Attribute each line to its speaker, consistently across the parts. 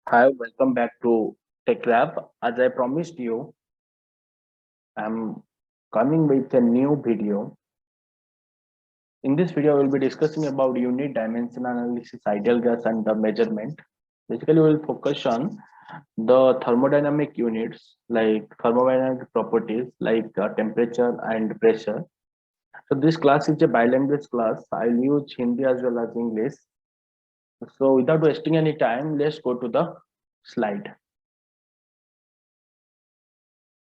Speaker 1: Hi, welcome back to Tech Lab. As I promised you, I'm coming with a new video. In this video, we'll be discussing about unit dimension analysis, ideal gas, and the measurement. Basically, we'll focus on the thermodynamic units like thermodynamic properties like temperature and pressure. So this class is a bilanguage class. I'll use Hindi as well as English. So without wasting any time, let's go to the slide.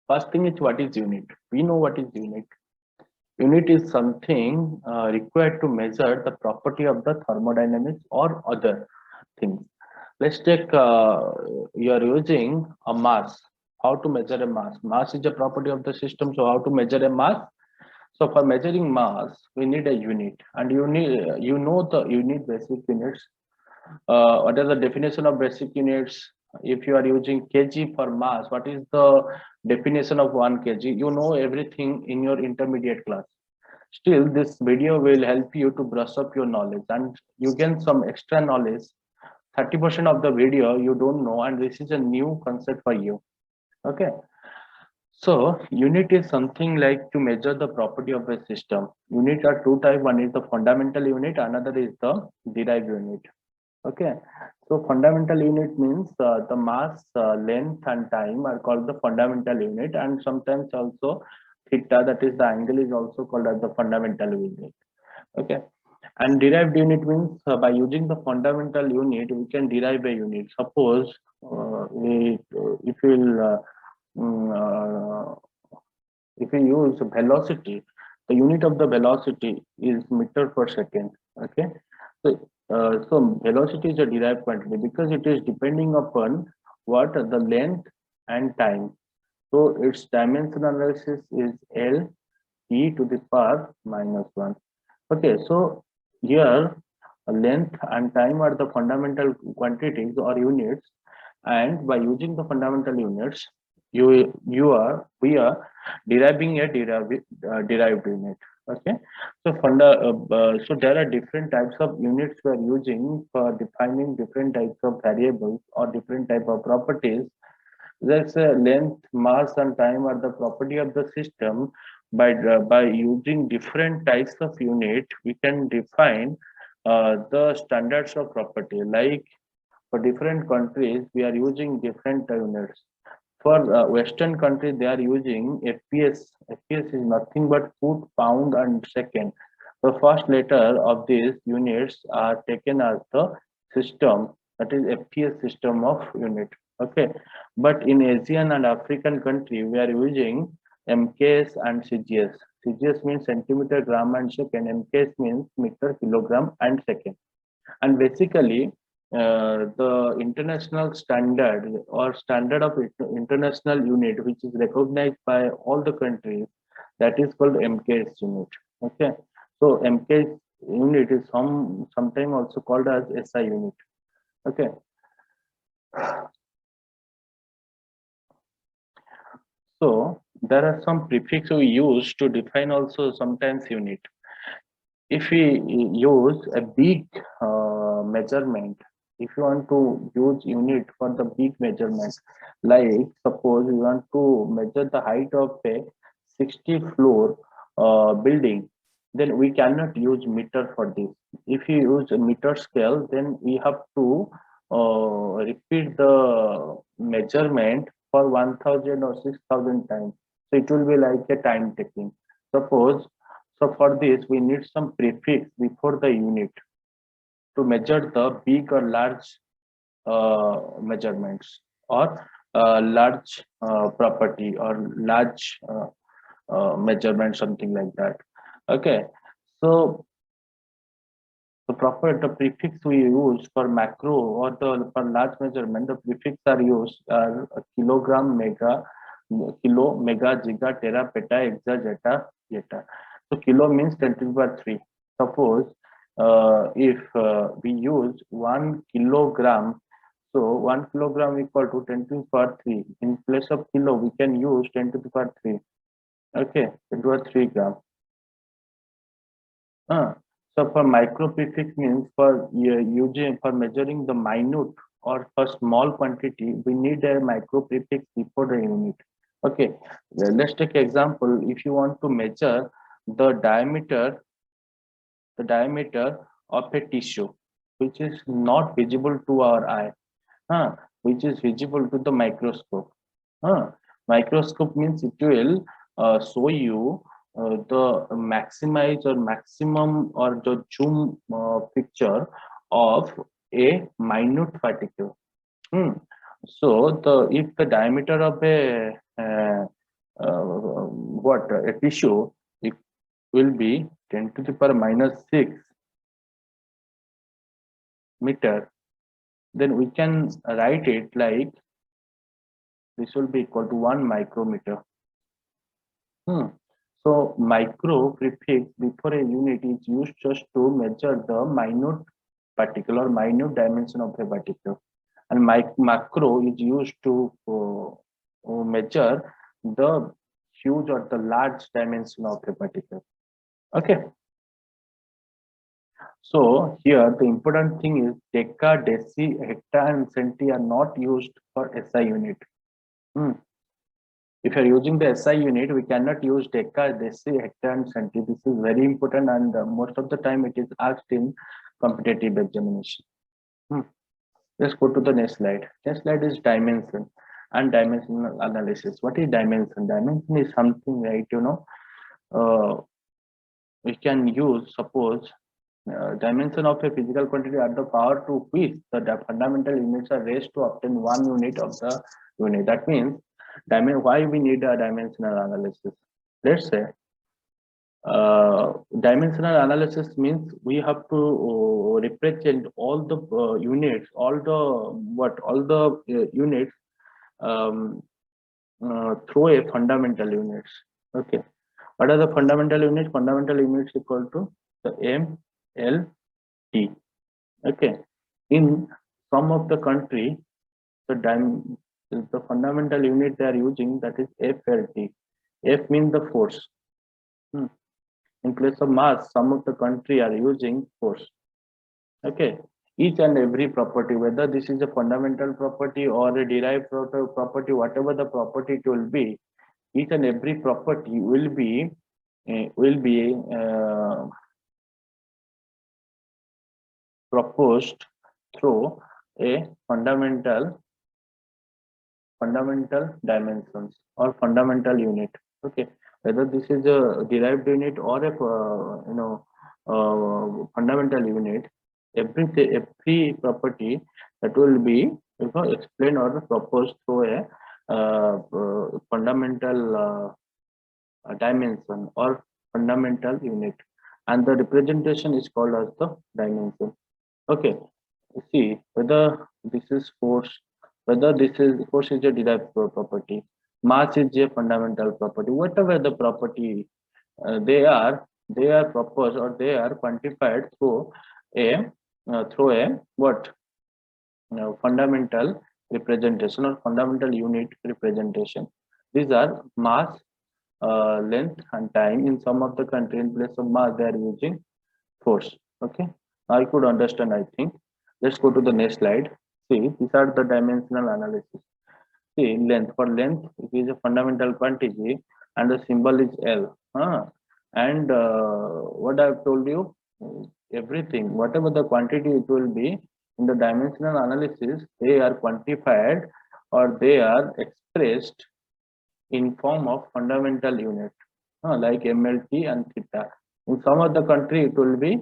Speaker 1: First thing is what is unit? We know what is unit. Unit is something required to measure the property of the thermodynamics or other things. Let's take you are using a mass. How to measure a mass? Mass is a property of the system. So how to measure a mass? So for measuring mass, we need a unit, and you know the unit basic units. What is the definition of basic units? If you are using kg for mass, what is the definition of 1 kg? You know everything in your intermediate class. Still, this video will help you to brush up your knowledge and you gain some extra knowledge. 30% of the video you don't know, and this is a new concept for you. Okay. So, unit is something like to measure the property of a system. Unit are two types. One is the fundamental unit, another is the derived unit. Okay, so fundamental unit means the mass, length, and time are called the fundamental unit, and sometimes also theta, that is the angle, is also called as the fundamental unit. Okay, and derived unit means by using the fundamental unit, we can derive a unit. Suppose if mm, uh, if we use velocity, the unit of the velocity is meter per second. Okay, so velocity is a derived quantity because it is depending upon what the length and time. So its dimension analysis is L e to the power minus 1. Okay, so here length and time are the fundamental quantities or units, and by using the fundamental units, we are deriving a derived unit. Okay, so there are different types of units we are using for defining different types of variables or different type of properties. That's length, mass, and time are the property of the system. By using different types of unit, we can define the standards of property. Like for different countries, we are using different units. For Western countries, they are using FPS. FPS is nothing but foot, pound, and second. The first letter of these units are taken as the system, that is FPS system of unit. Okay, but in Asian and African country, we are using MKS and CGS. CGS means centimeter, gram, and second. MKS means meter, kilogram, and second. And basically, the international standard or standard of international unit, which is recognized by all the countries, that is called MKS unit. Okay, so MKS unit is sometimes also called as SI unit. Okay, so there are some prefix we use to define also sometimes unit. If we use a big measurement, if you want to use unit for the big measurement, like suppose you want to measure the height of a 60 floor building, then we cannot use meter for this. If you use a meter scale, then we have to repeat the measurement for 1000 or 6000 times. So it will be like a time taking. Suppose, so for this, we need some prefix before the unit to measure the big or large measurements or large property or large measurement, something like that. Okay, so the prefix we use for macro or the for large measurement, the prefix are used are kilogram, mega, kilo, mega, giga, tera, peta, exa, zeta, zeta. So kilo means 10 to the power 3. Suppose if we use 1 kilogram, so 1 kilogram equal to 10 to the power 3. In place of kilo, we can use 10 to the power 3. Okay, 10 to the power 3 gram. So for micro prefix means for using for measuring the minute or for small quantity, we need a micro prefix before the unit. Okay, let's take example. If you want to measure the diameter of a tissue, which is not visible to our eye, which is visible to the microscope. Huh? Microscope means it will show you the maximize or maximum or the zoom picture of a minute particle. Hmm. So the if the diameter of a what a tissue, it will be 10 to the power minus 6 meter, then we can write it like this will be equal to 1 micrometer. Hmm. So micro prefix before a unit is used just to measure the minute particle or minute dimension of a particle, and macro is used to measure the huge or the large dimension of a particle. Okay. So here the important thing is deca, deci, hecta, and centi are not used for SI unit. Hmm. If you're using the SI unit, we cannot use deca, deci, hecta, and centi. This is very important, and most of the time it is asked in competitive examination. Let's go to the next slide. Next slide is dimension and dimensional analysis. What is dimension? Dimension is something like, we can use, suppose, dimension of a physical quantity at the power to which the fundamental units are raised to obtain 1 unit of the unit. That means, why we need a dimensional analysis? Let's say, dimensional analysis means we have to represent all the units, all the units um, through a fundamental units. Okay, what are the fundamental units? Fundamental units equal to the M, L, T. Okay, in some of the country, the fundamental unit they are using, that is FLT. F means the force. In place of mass, some of the country are using force. Okay, each and every property, whether this is a fundamental property or a derived property, whatever the property it will be, each and every property will be proposed through a fundamental dimensions or fundamental unit. Okay, whether this is a derived unit or a fundamental unit, every property that will be explained or proposed through a fundamental dimension or fundamental unit, and the representation is called as the dimension. Okay, see whether this is force, whether this is force is a derived property, mass is a fundamental property, whatever the property, they are proposed or they are quantified through a what fundamental representation or fundamental unit representation. These are mass, length, and time. In some of the country, in place of mass, they are using force. Okay, I could understand, I think. Let's go to the next slide. See, these are the dimensional analysis. See, length. For length, it is a fundamental quantity and the symbol is L. And what I've told you, everything, whatever the quantity it will be, in the dimensional analysis, they are quantified or they are expressed in form of fundamental unit, like MLT and theta. In some of the country, it will be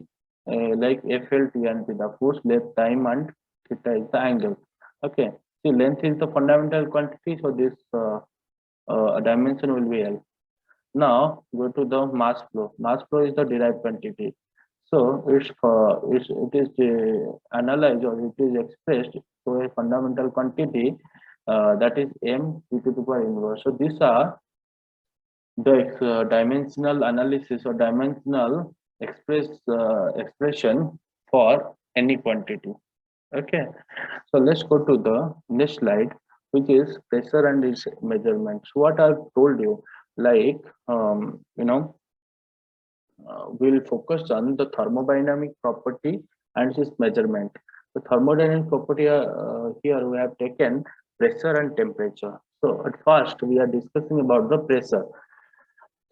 Speaker 1: like FLT and theta, force, length, time, and theta is the angle. Okay, see, length is the fundamental quantity, so this dimension will be L. Now go to the mass flow. Mass flow is the derived quantity. So it is analyzed or it is expressed to a fundamental quantity, that is m e to the power inverse. So these are the dimensional analysis or dimensional expression for any quantity. Okay, so let's go to the next slide, which is pressure and its measurements. What I've told you, like we'll focus on the thermodynamic property and its measurement. The thermodynamic property here we have taken pressure and temperature. So at first we are discussing about the pressure.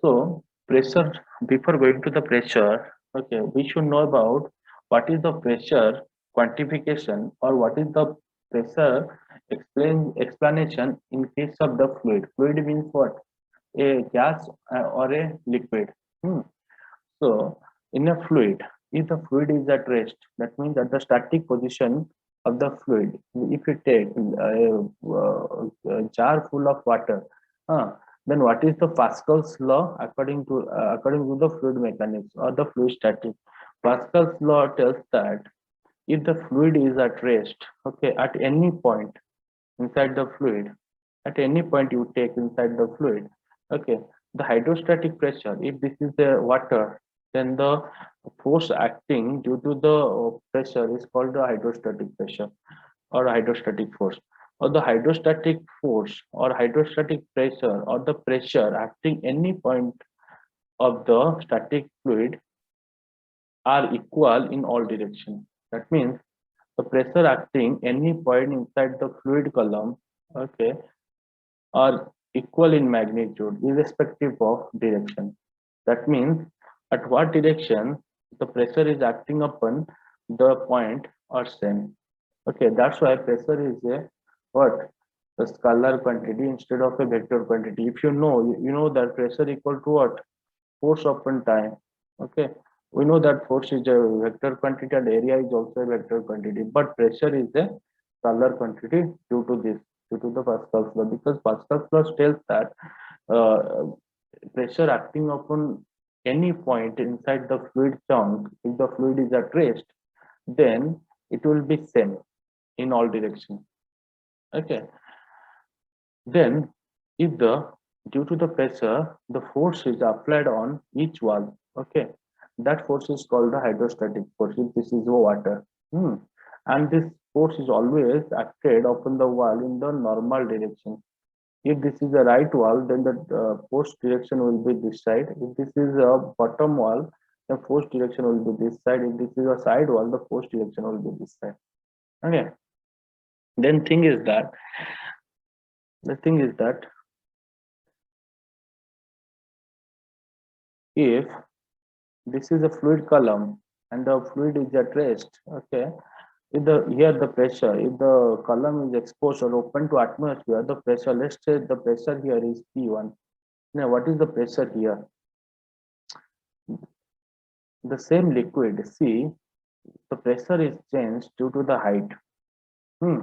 Speaker 1: So pressure, before going to the pressure, okay, we should know about what is the pressure quantification or what is the pressure explanation in case of the fluid. Fluid means what? A gas or a liquid. Hmm. So in a fluid, if the fluid is at rest, that means at the static position of the fluid. If you take a jar full of water, uh, then what is the Pascal's law according to the fluid mechanics or the fluid statics? Pascal's law tells that if the fluid is at rest, okay, at any point inside the fluid, at any point you take inside the fluid, okay, the hydrostatic pressure, if this is the water, then the force acting due to the pressure is called the hydrostatic pressure or hydrostatic force, or the hydrostatic force or hydrostatic pressure or the pressure acting any point of the static fluid are equal in all directions. That means the pressure acting any point inside the fluid column, okay, are equal in magnitude irrespective of direction. That means at what direction the pressure is acting upon the point or same. Okay, that's why pressure is a what? A scalar quantity instead of a vector quantity. If you know, you know that pressure equal to what? Force upon time. Okay, we know that force is a vector quantity and area is also a vector quantity, but pressure is a scalar quantity due to this, due to the Pascal's law, because Pascal's law tells that uh, pressure acting upon any point inside the fluid chunk, if the fluid is at rest, then it will be same in all directions. Okay, then if the due to the pressure the force is applied on each wall, okay, that force is called the hydrostatic force if this is water. Hmm. And this force is always acted upon the wall in the normal direction. If this is a right wall, then the force direction will be this side. If this is a bottom wall, the force direction will be this side. If this is a side wall, the force direction will be this side. Okay. Then thing is that the thing is that if this is a fluid column and the fluid is at rest, okay, if the here the pressure, if the column is exposed or open to atmosphere, the pressure, let's say the pressure here is P1. Now what is the pressure here? The same liquid, see, the pressure is changed due to the height. Hmm.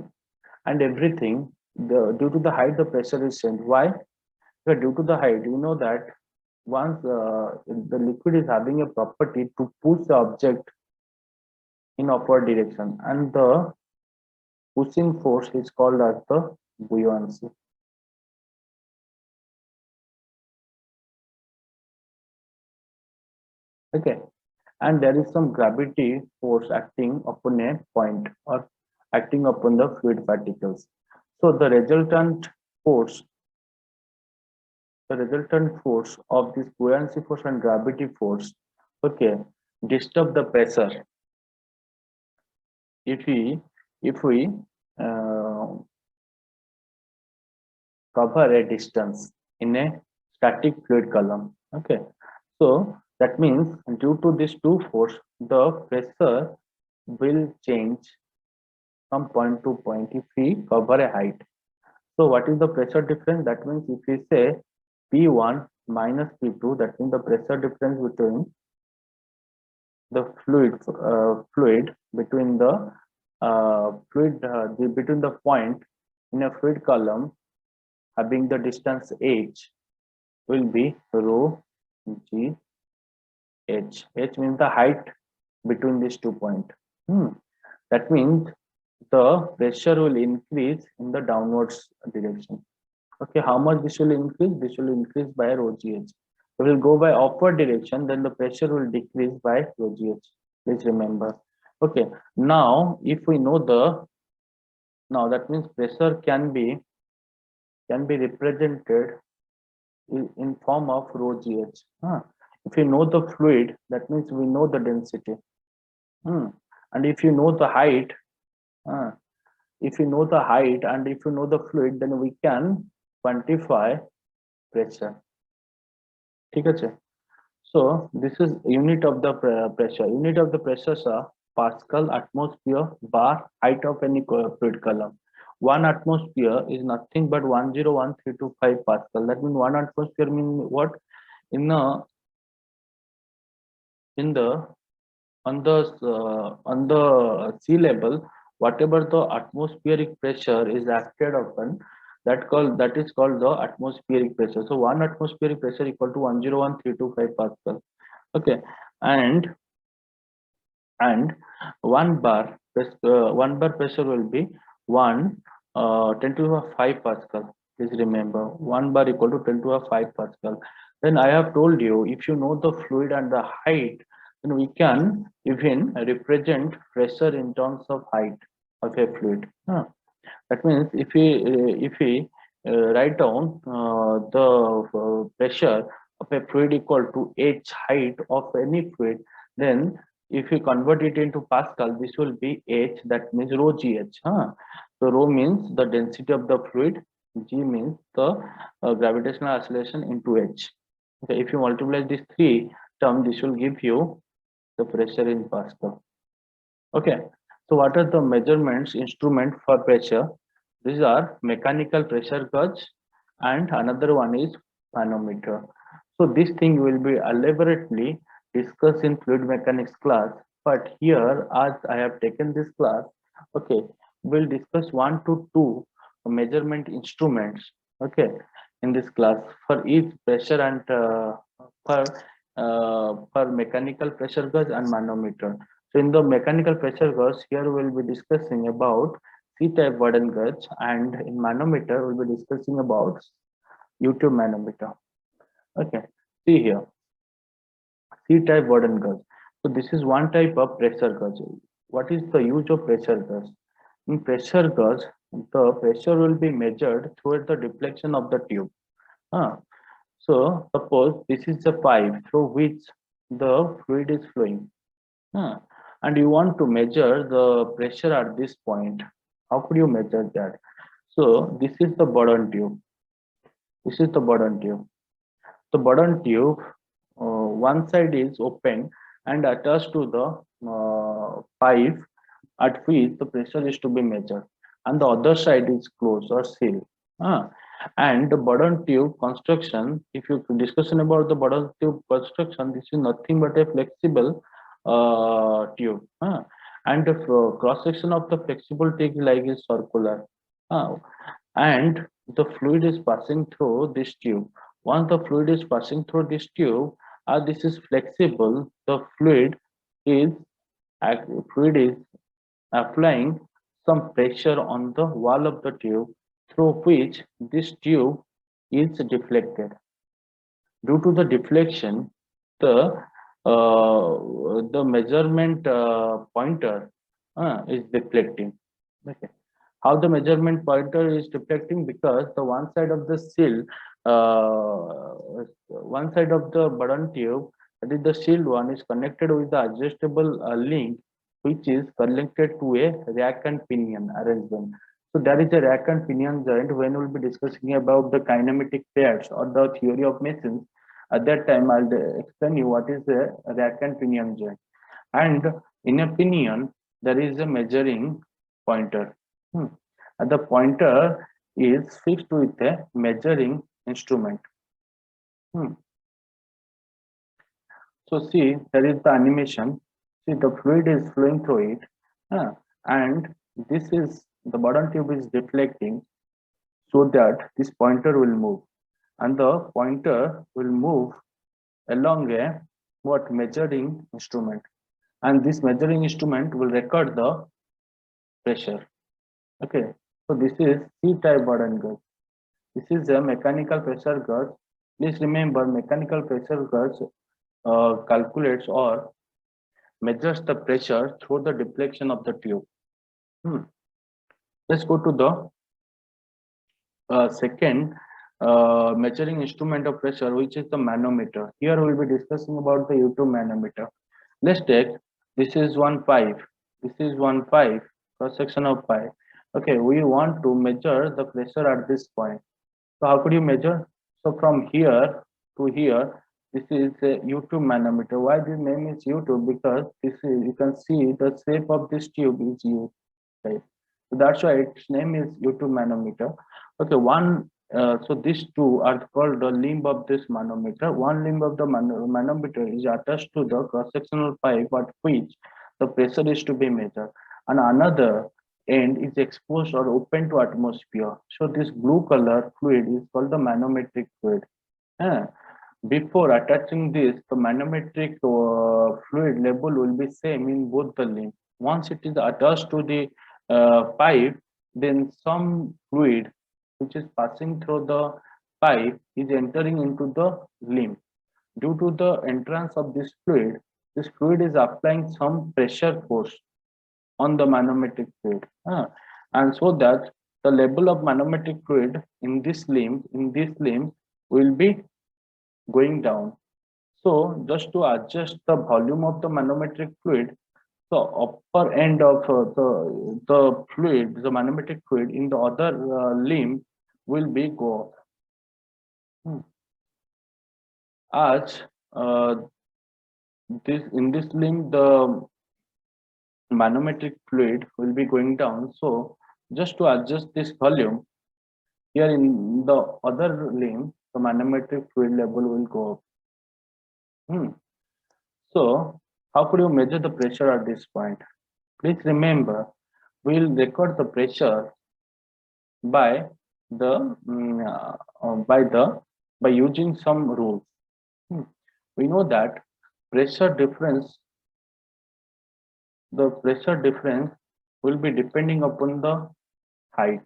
Speaker 1: And everything, due to the height the pressure is changed. Why? Because due to the height, you know that once the liquid is having a property to push the object in upward direction, and the pushing force is called as the buoyancy. Okay, and there is some gravity force acting upon a point or acting upon the fluid particles. So force the resultant force of this buoyancy force and gravity force, okay, disturb the pressure. If we uh, cover a distance in a static fluid column, okay, so that means due to these two force the pressure will change from point to point if we cover a height. So what is the pressure difference? That means if we say P1 minus P2, that means the pressure difference between the fluid between the between the point in a fluid column having the distance h will be rho g h. H means the height between these 2 points. Hmm. That means the pressure will increase in the downwards direction. Okay, how much this will increase? This will increase by rho gh. If it will go by upward direction, then the pressure will decrease by rho gh. Please remember. Okay, now if we know the now that means pressure can be represented in form of rho gh. If you know the fluid, that means we know the density. Hmm. And if you know the height, If you know the height and if you know the fluid, then we can quantify pressure. ठीक है? So this is unit of the pressure. Unit of the pressures are Pascal, atmosphere, bar, height of any fluid column. One atmosphere is nothing but 101325 Pascal. That means one atmosphere means what? In the in the on the sea level, whatever the atmospheric pressure is acted upon, that is called the atmospheric pressure. So one atmospheric pressure equal to 101325 Pascal. Okay, and and one bar pressure will be 10 to the power 5 Pascal. Please remember, 1 bar equal to 10 to the power 5 Pascal. Then I have told you, if you know the fluid and the height, then we can even represent pressure in terms of height of a fluid. That means if we write down the pressure of a fluid equal to h height of any fluid, then if you convert it into Pascal, this will be h, that means rho gh. So rho means the density of the fluid, g means the gravitational acceleration into h. Okay, if you multiply these three terms, this will give you the pressure in Pascal. Okay, so what are the measurements instrument for pressure? These are mechanical pressure gauge and another one is manometer. So this thing will be elaborately discussed in fluid mechanics class, but here as I have taken this class, okay, we'll discuss 1 to 2 measurement instruments, okay, in this class for each pressure and for mechanical pressure gauge and manometer. So in the mechanical pressure gauge, here we'll be discussing about C-type Bourdon gauge, and in manometer we'll be discussing about U-tube manometer. Okay, see here, C-type Bourdon gauge. So this is one type of pressure gauge. What is the use of pressure gauge? In pressure gauge, the pressure will be measured through the deflection of the tube. So suppose this is the pipe through which the fluid is flowing. And you want to measure the pressure at this point. How could you measure that? So this is the Bourdon tube. This is the Bourdon tube. The Bourdon tube, one side is open and attached to the pipe at which the pressure is to be measured, and the other side is closed or sealed. And the Bourdon tube construction, if you discussion about the Bourdon tube construction, this is nothing but a flexible tube, and the cross section of the flexible tube like is circular, and the fluid is passing through this tube. Once the fluid is passing through this tube, as this is flexible, the fluid is applying some pressure on the wall of the tube, through which this tube is deflected. Due to the deflection, the measurement pointer is deflecting. Okay. How the measurement pointer is deflecting? Because the one side of the seal, one side of the Bourdon tube, that is the sealed one, is connected with the adjustable link, which is connected to a rack and pinion arrangement. So there is a rack and pinion joint. When we'll be discussing about the kinematic pairs or the theory of machines, at that time I'll explain you what is a rack and pinion joint. And in a pinion, there is a measuring pointer. And the pointer is fixed with a measuring instrument. So see, there is the animation. See, the fluid is flowing through it, and this is the Bourdon tube is deflecting, so that this pointer will move, and the pointer will move along a measuring instrument, and this measuring instrument will record the pressure. Okay, so this is C-type Bourdon gauge. This is a mechanical pressure gauge. Please remember, mechanical pressure gauge calculates or measures the pressure through the deflection of the tube. Let's go to the second measuring instrument of pressure, which is the manometer. Here we will be discussing about the U-tube manometer. Let's take, this is one pipe, this is one pipe, cross section of pipe. Okay, we want to measure the pressure at this point. So how could you measure? So from here to here, this is a U2 manometer. Why this name is U2? Because this is, you can see the shape of this tube is U type. So that's why its name is U2 manometer. Okay, so these two are called the limb of this manometer. One limb of the manometer is attached to the cross-sectional pipe at which the pressure is to be measured, and another end is exposed or open to atmosphere. So this blue color fluid is called the manometric fluid. Eh, Before attaching this, the manometric fluid level will be same in both the limbs. Once it is attached to the pipe, then some fluid which is passing through the pipe is entering into the limb. Due to the entrance of this fluid is applying some pressure force on the manometric fluid. And so that the level of manometric fluid in this limb will be going down. So just to adjust the volume of the manometric fluid, the upper end of the manometric fluid in the other limb will be go up. As this in this limb the manometric fluid will be going down. So just to adjust this volume, here in the other limb, the manometric fluid level will go up. So how could you measure the pressure at this point? Please remember, we will record the pressure by the by using some rules. We know that pressure difference the pressure difference will be depending upon the height,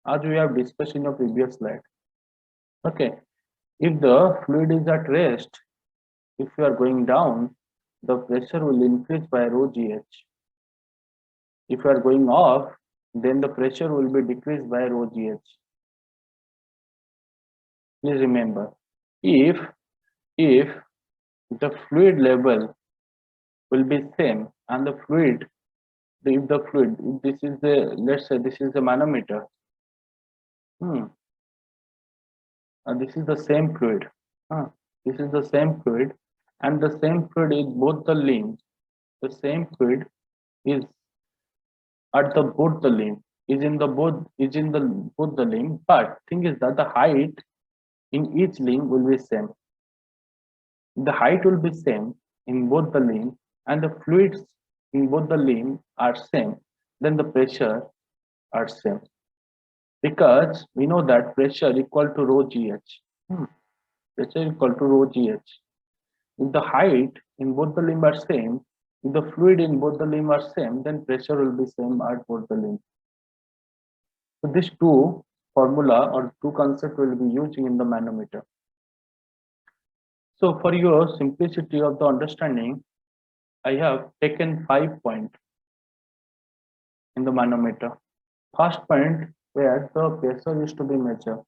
Speaker 1: as we have discussed in the previous slide. Okay, if the fluid is at rest, if you are going down, the pressure will increase by rho gh. If you are going off, then the pressure will be decreased by rho gh. Please remember, if the fluid level will be same and the fluid, if this is the, let's say this is the manometer, and this is the same fluid, this is the same fluid, and the same fluid is both the limbs. The same fluid is at the both the limb is in the both the limb, but thing is that the height in each limb will be same. The height will be same in both the limb and the fluids in both the limb are same, then the pressure are same, because we know that pressure equal to rho gh. Pressure equal to rho gh. If the height in both the limb are same, if the fluid in both the limb are same, then pressure will be same at both the limb. So these two formula or two concept will be using in the manometer. So for your simplicity of the understanding, I have taken 5 points in the manometer. First point where the pressure is to be measured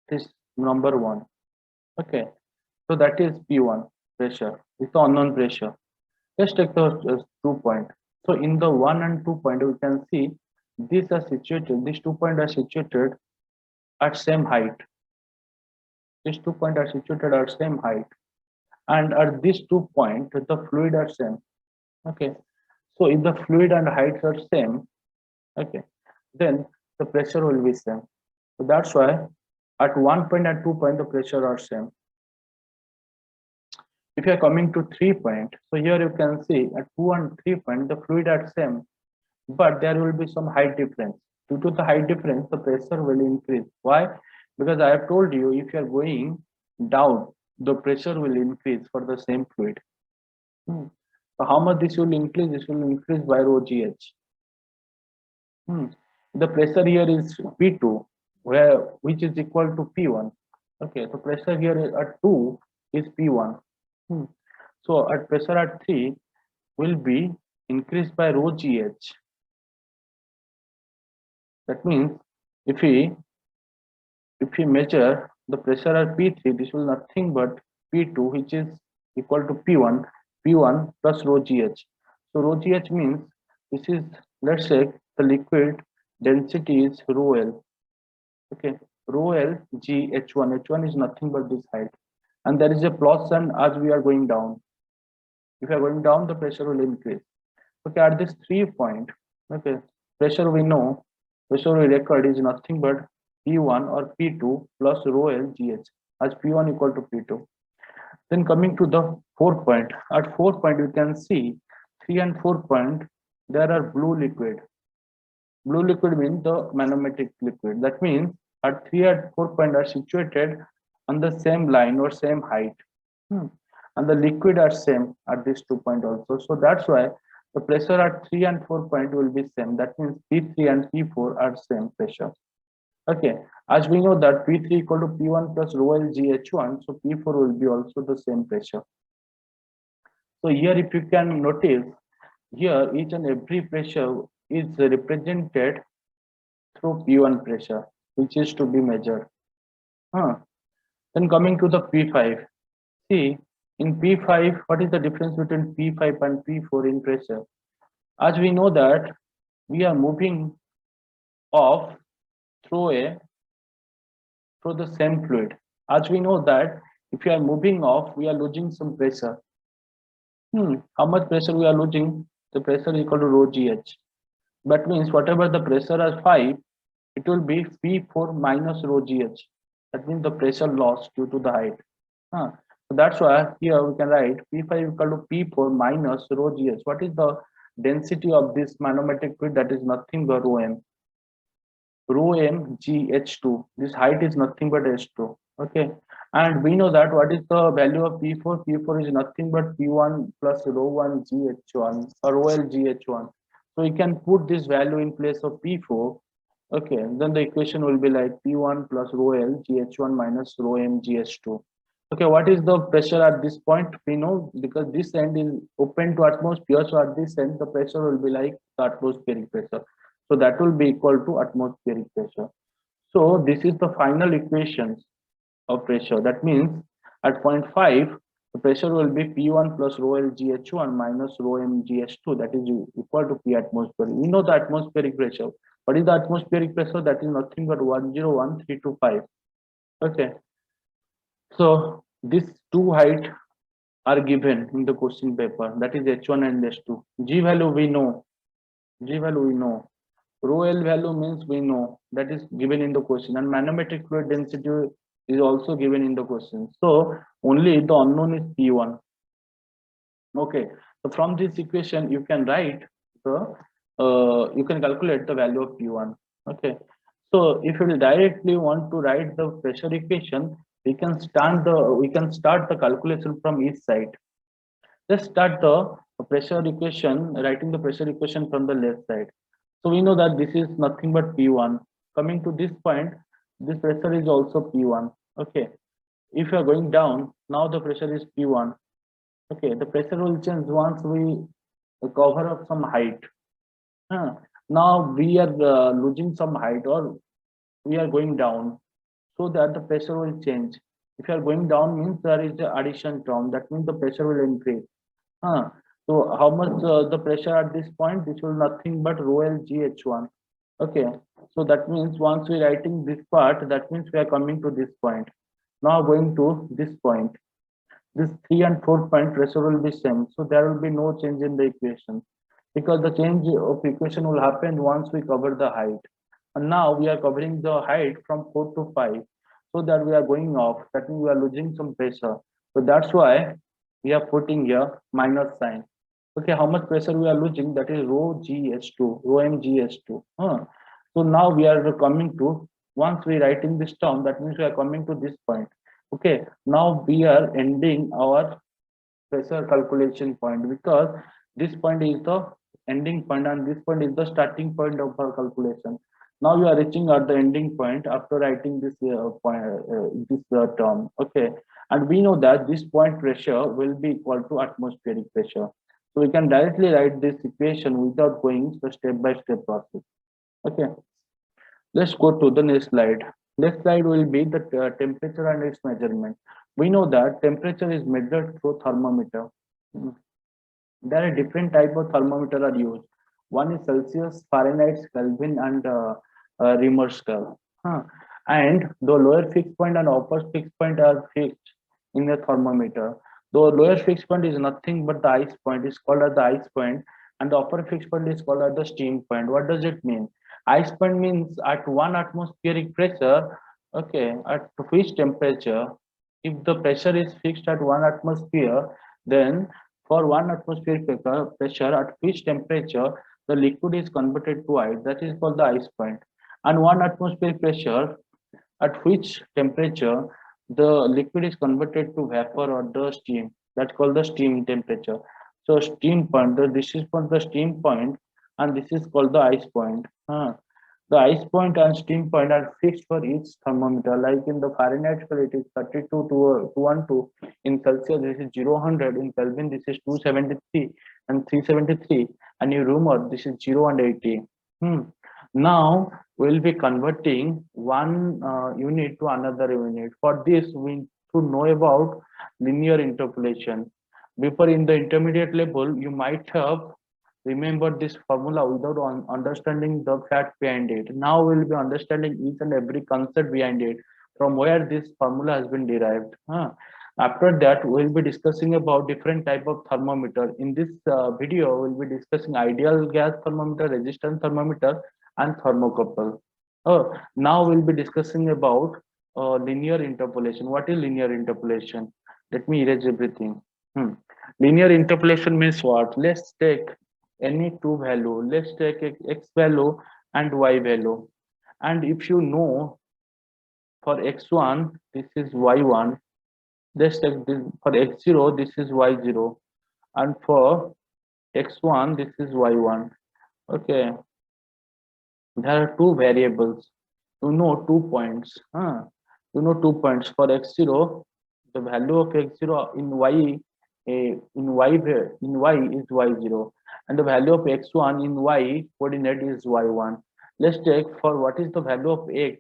Speaker 1: is number 1. Okay, so that is P1 pressure. It's the unknown pressure. Let's take the 2 point. So in the 1 and 2 point, we can see these 2 points are situated at same height. These 2 points are situated at same height, and at these 2 points, the fluid are same. Okay, so if the fluid and heights are same, okay, then the pressure will be same. So that's why at 1 point and 2 point the pressure are same. If you are coming to 3 point, so here you can see at 2 and 3 point the fluid are same, but there will be some height difference. Due to the height difference, the pressure will increase. Why? Because I have told you, if you are going down, the pressure will increase for the same fluid. So how much this will increase? This will increase by rho gh. The pressure here is P2, which is equal to P1. Okay, so pressure here at 2 is P1. So at pressure at 3 will be increased by rho gh. That means if we measure the pressure at P3, this will nothing but P2, which is equal to P1 plus rho gh. So rho gh means this is, let's say, the liquid density is rho L. Okay, rho L G H1. H1 is nothing but this height, and there is a plus sign as we are going down. If you are going down, the pressure will increase. Okay, at this 3 point, okay, pressure we know, pressure we record is nothing but P1 or P2 plus rho L GH, as P1 equal to P2. Then coming to the 4 point, at 4 point you can see 3 and 4 point, there are blue liquid. Blue liquid means the manometric liquid. That means at 3 and 4 point are situated on the same line or same height. And the liquid are same at this 2 point also. So that's why the pressure at 3 and 4 point will be same. That means P3 and P4 are same pressure. Okay, as we know that P3 equal to P1 plus rho L GH1, so P4 will be also the same pressure. So here if you can notice, here each and every pressure is represented through P1 pressure, which is to be measured. Then coming to the P5, see in P5, what is the difference between P5 and P4 in pressure? As we know that we are moving off through the same fluid. As we know that if you are moving off, we are losing some pressure. How much pressure we are losing? The pressure equal to rho GH. That means whatever the pressure is 5, it will be P4 minus rho GH. That means the pressure loss due to the height. So that's why here we can write P5 equal to P4 minus rho GH. What is the density of this manometric fluid? That is nothing but rho M. Rho M GH2. This height is nothing but H2. Okay. And we know that what is the value of P4? P4 is nothing but P1 plus rho 1 GH1 or rho L GH1. So you can put this value in place of P4. Okay, then the equation will be like P1 plus rho L GH1 minus rho M GH2. Okay, what is the pressure at this point? We know because this end is open to atmosphere, so at this end the pressure will be like the atmospheric pressure. So that will be equal to atmospheric pressure. So this is the final equations of pressure. That means at point 5, the pressure will be P1 plus rho L GH1 minus rho M GH2. That is equal to P atmospheric. We know the atmospheric pressure. What is the atmospheric pressure? That is nothing but 101,325. Okay. So these two height are given in the question paper. That is H1 and H2. G value we know. G value we know. Rho L value means we know, that is given in the question, and manometric fluid density is also given in the question. So only the unknown is P1. Okay, so from this equation you can write the you can calculate the value of P1. Okay, so if you directly want to write the pressure equation, we can start the calculation from each side. Let's start the pressure equation, writing the pressure equation from the left side. So we know that this is nothing but P1. Coming to this point, this pressure is also P1. Okay. If you are going down, now the pressure is P1. Okay. The pressure will change once we cover up some height. Now we are losing some height or we are going down, so that the pressure will change. If you are going down means there is the addition term. That means the pressure will increase. So how much the pressure at this point? This will nothing but rho L GH1. Okay, so that means once we writing this part, that means we are coming to this point. Now going to this point. This 3 and 4 point pressure will be same. So there will be no change in the equation, because the change of equation will happen once we cover the height. And now we are covering the height from 4 to 5. So that we are going off. That means we are losing some pressure. So that's why we are putting here minus sign. Okay, how much pressure we are losing? That is rho GH2, rho mGH2. So now we are coming to, once we writing this term, that means we are coming to this point. Okay, now we are ending our pressure calculation point, because this point is the ending point and this point is the starting point of our calculation. Now you are reaching at the ending point after writing this term. Okay, and we know that this point pressure will be equal to atmospheric pressure. So we can directly write this equation without going the step-by-step process. Okay, let's go to the next slide. Next slide will be the temperature and its measurement. We know that temperature is measured through thermometer. There are different type of thermometer are used. One is Celsius, Fahrenheit, Kelvin, and Reaumur scale. And the lower fixed point and upper fixed point are fixed in the thermometer. The lower fixed point is nothing but the ice point, is called as the ice point, and the upper fixed point is called as the steam point. What does it mean? Ice point means at 1 atmospheric pressure, okay, at which temperature, if the pressure is fixed at 1 atmosphere, then for 1 atmospheric pressure at which temperature the liquid is converted to ice, that is called the ice point. And 1 atmospheric pressure at which temperature the liquid is converted to vapor or the steam, that's called the steam temperature. So steam point, this is for the steam point, and this is called the ice point. The ice point and steam point are fixed for each thermometer. Like in the Fahrenheit scale, it is 32 to 212. In Celsius, this is 0, 100. In Kelvin, this is 273 and 373. And in Reaumur, this is 0 and 80. Now we'll be converting one unit to another unit. For this, we need to know about linear interpolation. Before, in the intermediate level, you might have remembered this formula without understanding the fact behind it. Now we'll be understanding each and every concept behind it, from where this formula has been derived. After that, we'll be discussing about different type of thermometer. In this video, we'll be discussing ideal gas thermometer, resistance thermometer, and thermocouple. Now we'll be discussing about linear interpolation. What is linear interpolation? Let me erase everything. Linear interpolation means what? Let's take any two value. Let's take x value and y value. And if you know for x1, this is y1. Let's take this for x0, this is y0. And for x1, this is y1. Okay. There are two variables. You know 2 points. You know 2 points. For x0, the value of x0 in y is y0, and the value of x1 in y coordinate is y1. Let's take for what is the value of x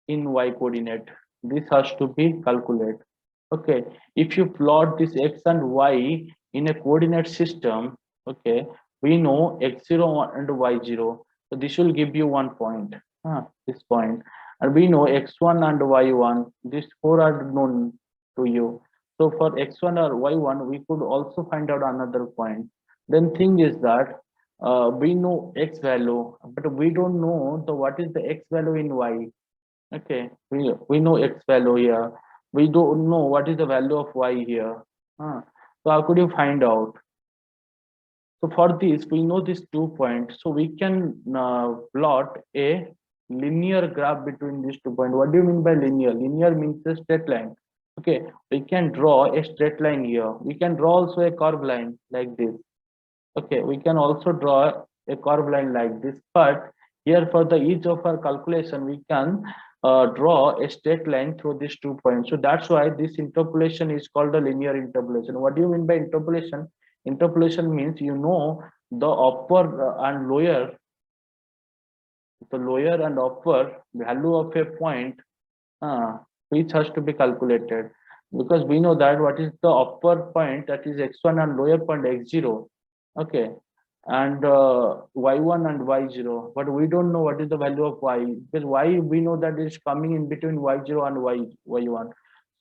Speaker 1: in y coordinate. This has to be calculated. Okay, if you plot this x and y in a coordinate system, okay, we know x0 and y0. So this will give you 1 point. This point, and we know x1 and y1. These four are known to you. So for x1 or y1, we could also find out another point. Then thing is that we know x value, but we don't know the what is the x value in y. Okay, we know x value here. We don't know what is the value of y here. So how could you find out? So for this, we know these 2 points. So we can plot a linear graph between these 2 points. What do you mean by linear? Linear means a straight line. Okay, we can draw a straight line here. We can draw also a curved line like this. Okay, we can also draw a curved line like this. But here for the ease of our calculation, we can draw a straight line through these 2 points. So that's why this interpolation is called a linear interpolation. What do you mean by interpolation? Interpolation means you know the upper and lower, the lower and upper value of a point, which has to be calculated, because we know that what is the upper point, that is x1, and lower point x0. Okay, and y1 and y0, but we don't know what is the value of y, because y we know that is coming in between y0 and y1.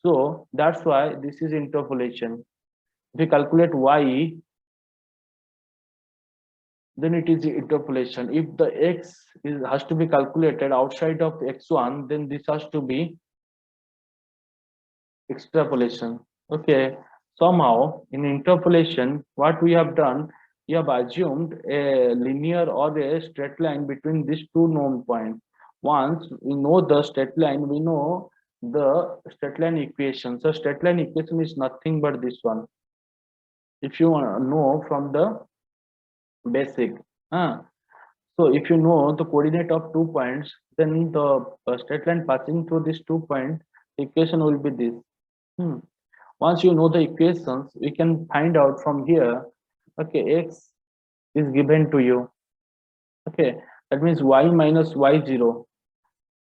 Speaker 1: So that's why this is interpolation. If we calculate y, then it is interpolation. If the x has to be calculated outside of x1, then this has to be extrapolation. Okay, somehow in interpolation, what we have done, we have assumed a linear or a straight line between these two known points. Once we know the straight line, we know the straight line equation. So straight line equation is nothing but this one. If you know from the basic. So if you know the coordinate of 2 points, then the straight line passing through these 2 points, the equation will be this. Once you know the equations, we can find out from here. Okay, x is given to you. Okay, that means y minus y0.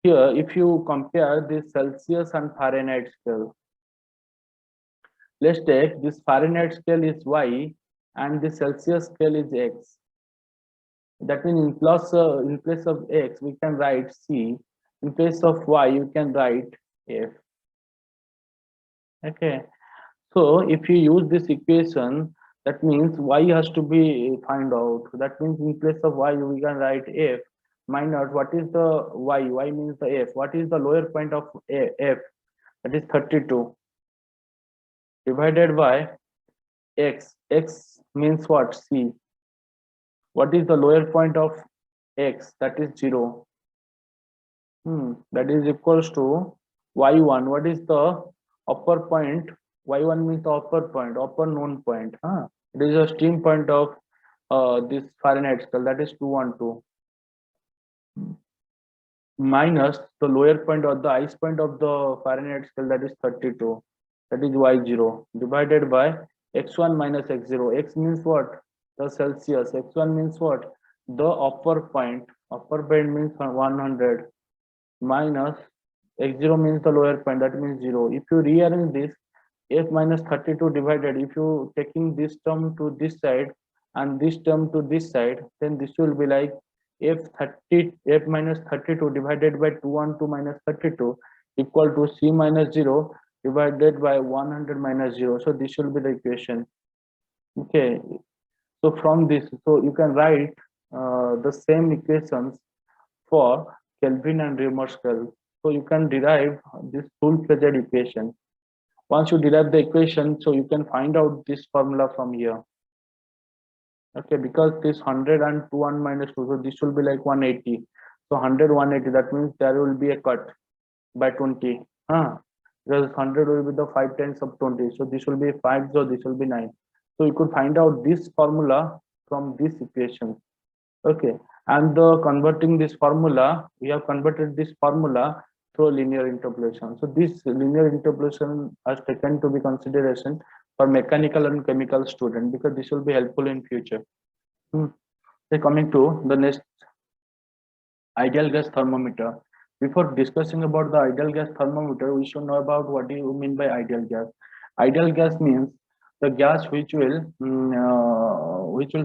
Speaker 1: Here, if you compare this Celsius and Fahrenheit scale, let's take this Fahrenheit scale is y and the Celsius scale is x. That means in place of x we can write c, in place of y you can write f. Okay, so if you use this equation, that means y has to be find out. That means in place of y we can write f minus what is the y? Y means the f. What is the lower point of f? That is 32 divided by x. X means what? C. What is the lower point of x? That is 0. That is equals to y1. What is the upper point? Y1 means the upper point, upper known point. It is a steam point of this Fahrenheit scale, that is 212, minus the lower point or the ice point of the Fahrenheit scale, that is 32, that is y0, divided by x1 minus x0. X means what? The Celsius. X1 means what? The upper point. Upper point means 100, minus x0 means the lower point, that means 0. If you rearrange this, f minus 32 divided, if you taking this term to this side and this term to this side, then this will be like f minus 32 divided by 212 minus 32 equal to c minus 0 divided by 100 minus 0. So this will be the equation. Okay, so from this, so you can write the same equations for Kelvin and Reaumur scale. So you can derive this full-fledged equation. Once you derive the equation, so you can find out this formula from here. Okay, because this 100 and 2 and minus 2, so this will be like 180. So 100, 180, that means there will be a cut by 20. Because 100 will be the 5 times of 20. So this will be 5, so this will be 9. So you could find out this formula from this equation. Okay, and the converting this formula, we have converted this formula through linear interpolation. So this linear interpolation has taken to be consideration for mechanical and chemical student, because this will be helpful in future. So coming to the next, ideal gas thermometer. Before discussing about the ideal gas thermometer, we should know about what do you mean by ideal gas. Ideal gas means the gas which will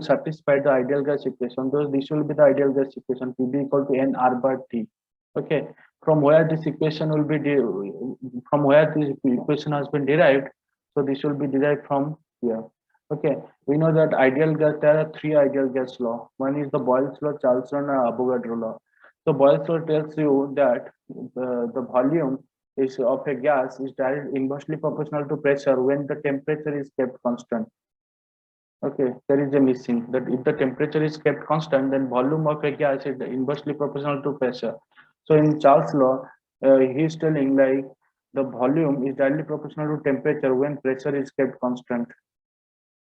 Speaker 1: satisfy the ideal gas equation. Thus, this will be the ideal gas equation, Pb equal to n r bar T. Okay, from where this equation will be from where this equation has been derived. So this will be derived from here. Okay, we know that ideal gas, there are three ideal gas law. One is the Boyle's law, Charles law, and Avogadro law. So Boyle's law tells you that the volume is of a gas is directly inversely proportional to pressure when the temperature is kept constant. Okay, there is a missing that if the temperature is kept constant, then volume of a gas is inversely proportional to pressure. So in Charles law, he is telling like the volume is directly proportional to temperature when pressure is kept constant.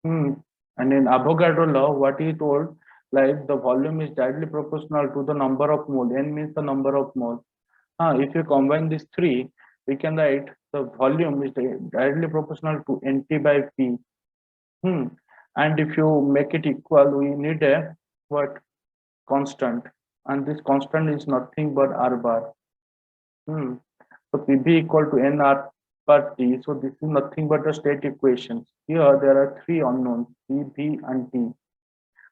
Speaker 1: And in Avogadro law, what he told, like the volume is directly proportional to the number of mole. N means the number of mole. If you combine these three, we can write the volume is directly proportional to NT by P. And if you make it equal, we need a what? Constant. And this constant is nothing but R bar. So PB equal to NR per T. So this is nothing but a state equation. Here there are three unknowns, P, B, and T.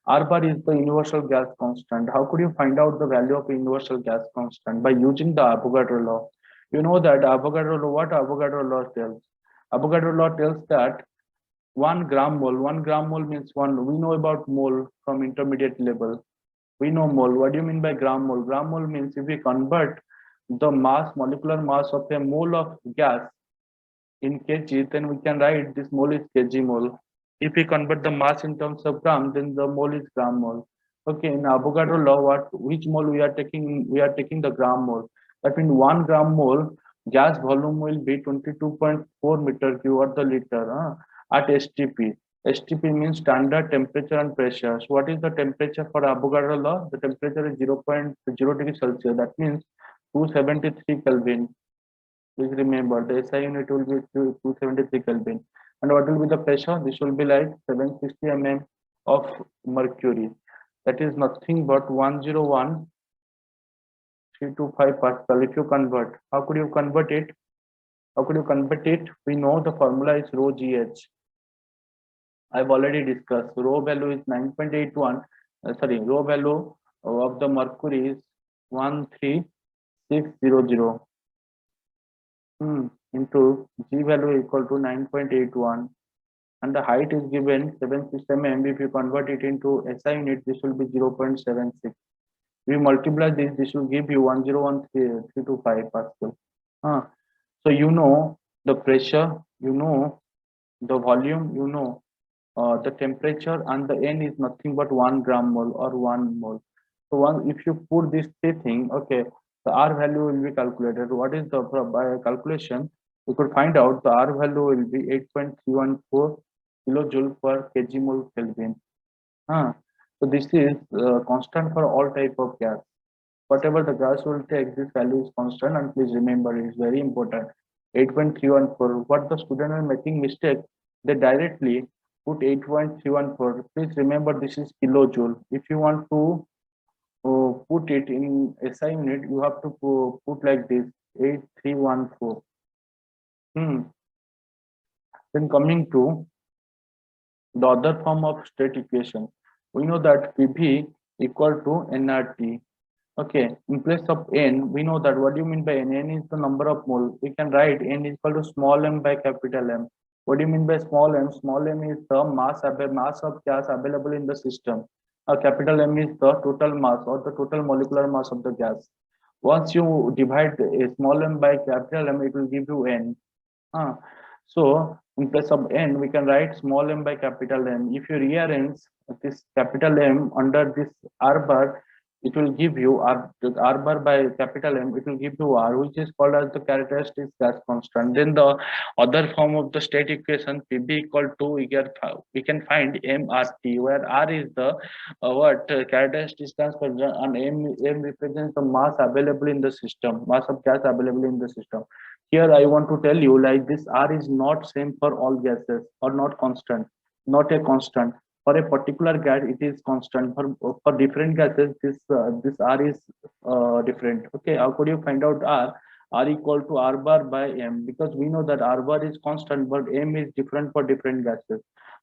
Speaker 1: R bar is the universal gas constant. How could you find out the value of universal gas constant? By using the Avogadro law. You know that Avogadro law, what Avogadro law tells? Avogadro law tells that 1 gram mole means one. We know about mole from intermediate level. We know mole. What do you mean by gram mole? Gram mole means if we convert the mass, molecular mass of a mole of gas in kg, then we can write this mole is kg mole. If we convert the mass in terms of gram, then the mole is gram mole. Okay, in Avogadro law, which mole we are taking? We are taking the gram mole. That means 1 gram mole gas volume will be 22.4 meter cube or the liter at STP. STP means standard temperature and pressure. So what is the temperature for Avogadro law? The temperature is 0.0 degrees Celsius. That means 273 Kelvin. Please remember the SI unit will be 273 Kelvin. And what will be the pressure? This will be like 760 mm of mercury. That is nothing but 101,325 Pascal. If you convert, how could you convert it? How could you convert it? We know the formula is rho GH. I've already discussed. Rho value is 9.81 sorry, rho value of the mercury is 13600 into G value equal to 9.81, and the height is given 7 mm. If you convert it into SI unit, this will be 0.76. We multiply this will give you 101.325 Pascal. So you know the pressure, you know the volume, you know the temperature, and the N is nothing but 1 gram mole or 1 mole. So if you put this thing, okay, the R value will be calculated. What is the by calculation? We could find out the R value will be 8.314 kilojoule per kg mole Kelvin. So this is constant for all type of gas. Whatever the gas will take, this value is constant, and please remember it is very important. 8.314. What the student are making mistake, they directly put 8.314. Please remember this is kilojoule. If you want to put it in SI unit, you have to put like this 8314. Then coming to the other form of state equation, we know that PV equal to nRT. Okay, in place of N, we know that what do you mean by N? N is the number of mole. We can write N is equal to small m by capital M. What do you mean by small m? Small m is the mass of gas available in the system. Capital M is the total mass or the total molecular mass of the gas. Once you divide a small m by capital M, it will give you N. So in place of N, we can write small m by capital M. If you rearrange this capital M under this R bar, it will give you R bar by capital M, it will give you R, which is called as the characteristic gas constant. Then the other form of the state equation, PV equal to, we can find MRT, where R is the characteristic gas constant, and M represents the mass available in the system, mass of gas available in the system. Here I want to tell you, like, this R is not same for all gases, or not constant, not a constant. For a particular gas it is constant. For different gases this R is different. Okay, how could you find out R equal to R bar by M? Because we know that R bar is constant, but M is different for different gases.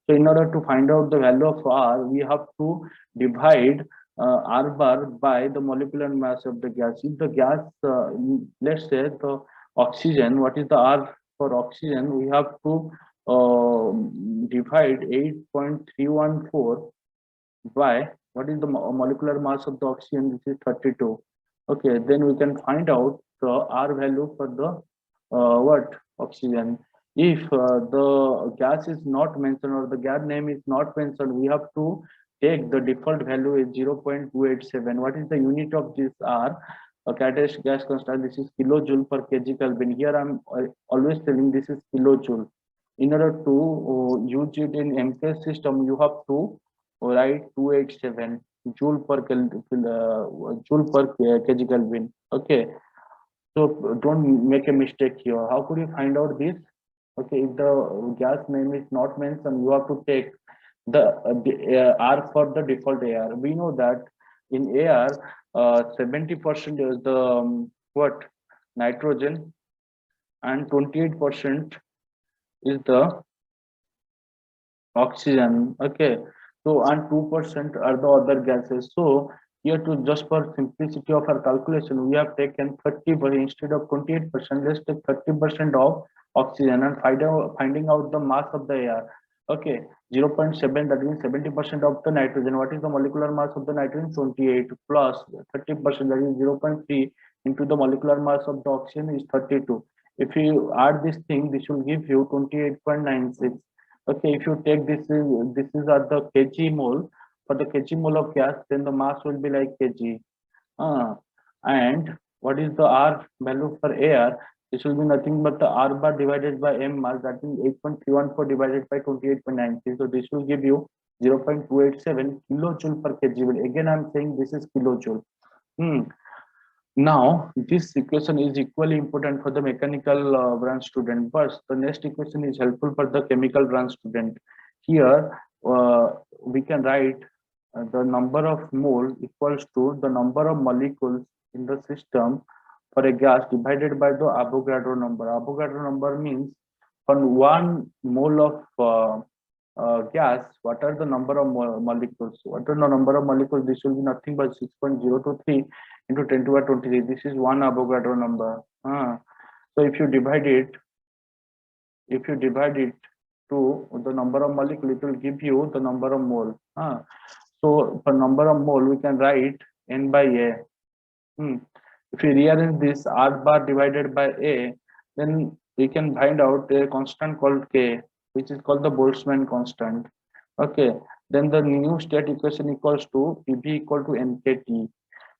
Speaker 1: So in order to find out the value of R, we have to divide R bar by the molecular mass of the gas. If the gas, let's say the oxygen, what is the R for oxygen? We have to divide 8.314 by what is the molecular mass of the oxygen, which is 32. Okay, then we can find out the R value for the what oxygen. If the gas is not mentioned or the gas name is not mentioned, we have to take the default value is 0.287. What is the unit of this R? Characteristic gas constant, this is kilojoule per kg Kelvin. Here I'm always telling this is kilojoule. In order to use it in MKS system, you have to write 287 joule per kg Kelvin. Okay, so don't make a mistake here. How could you find out this? Okay, if the gas name is not mentioned, you have to take the R for the default AR. We know that in AR, 70% is the what nitrogen, and 28% is the oxygen. Okay, so and 2% are the other gases. So here, to just for simplicity of our calculation, we have taken 30, but instead of 28%, let's take 30% of oxygen and finding out the mass of the air. Okay, 0.7, that means 70% of the nitrogen. What is the molecular mass of the nitrogen? 28 plus 30%, that is 0.3 into the molecular mass of the oxygen is 32. If you add this thing, this will give you 28.96. Okay, if you take this is at the kg mole, for the kg mole of gas, then the mass will be like kg. And what is the R value for air? This will be nothing but the R bar divided by M mass, that means 8.314 divided by 28.93. So this will give you 0.287 kilojoule per kg. Again, I'm saying this is kilojoule. Now, this equation is equally important for the mechanical branch student, but the next equation is helpful for the chemical branch student. Here, we can write the number of mole equals to the number of molecules in the system for a gas divided by the Avogadro number. Avogadro number means for 1 mole of gas, what are the number of molecules? What are the number of molecules? This will be nothing but 6.023 into 10 to the 23. This is one Avogadro number. So if you divide it to the number of molecule, it will give you the number of mole. So for number of mole, we can write N by A. If we rearrange this R bar divided by A, then we can find out a constant called K, which is called the Boltzmann constant. Okay, then the new state equation equals to PV equal to NKT.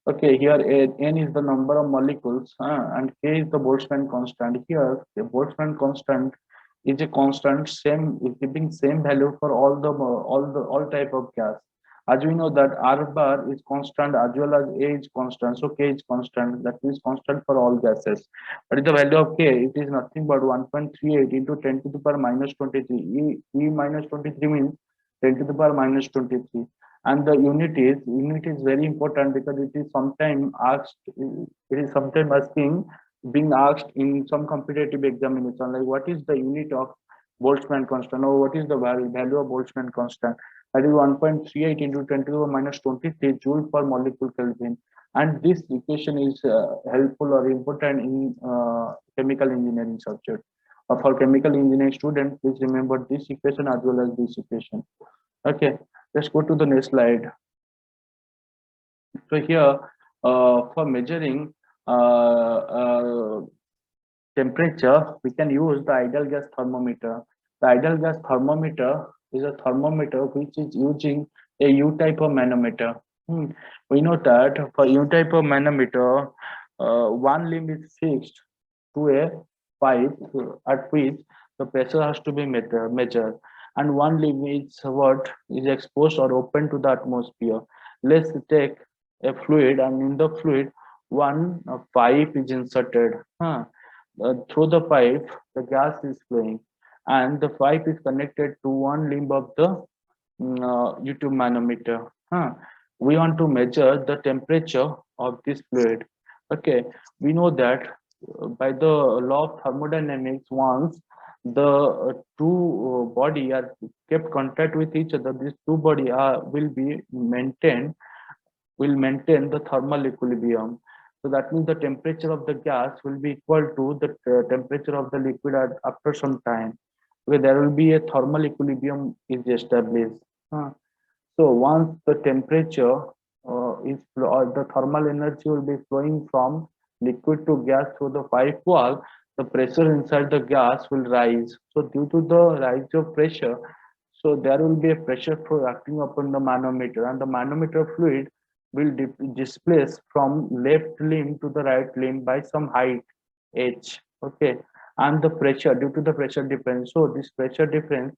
Speaker 1: Okay, here N is the number of molecules and K is the Boltzmann constant. Here, the Boltzmann constant is a constant, same is giving same value for all type of gas. As we know that R bar is constant as well as A is constant, so K is constant. That is constant for all gases. But the value of K, it is nothing but 1.38 into 10 to the power minus 23. E minus 23 means 10 to the power minus 23. And the unit is very important because it is sometimes asked, it is sometimes being asked in some competitive examination, like what is the unit of Boltzmann constant, or what is the value of Boltzmann constant? That is 1.38 into 10 to the minus 23 joule per molecule Kelvin. And this equation is helpful or important in chemical engineering subject. For chemical engineering students, please remember this equation as well as this equation. Okay, let's go to the next slide. So here, for measuring temperature, we can use the ideal gas thermometer. The ideal gas thermometer is a thermometer which is using a U type of manometer. We know that for U type of manometer, one limb is fixed to a pipe at which the pressure has to be measured, and one limb is what is exposed or open to the atmosphere. Let's take a fluid, and in the fluid, one pipe is inserted. Through the pipe, the gas is flowing, and the pipe is connected to one limb of the U2 manometer. We want to measure the temperature of this fluid. Okay, we know that by the law of thermodynamics, once the two body are kept contact with each other, these two body will maintain the thermal equilibrium. So that means the temperature of the gas will be equal to the temperature of the liquid after some time, where there will be a thermal equilibrium is established. So once the temperature or the thermal energy will be flowing from liquid to gas through the pipe wall, the pressure inside the gas will rise. So due to the rise of pressure, so there will be a pressure flow acting upon the manometer, and the manometer fluid will displace from left limb to the right limb by some height h. Okay, and the pressure, due to the pressure difference, so this pressure difference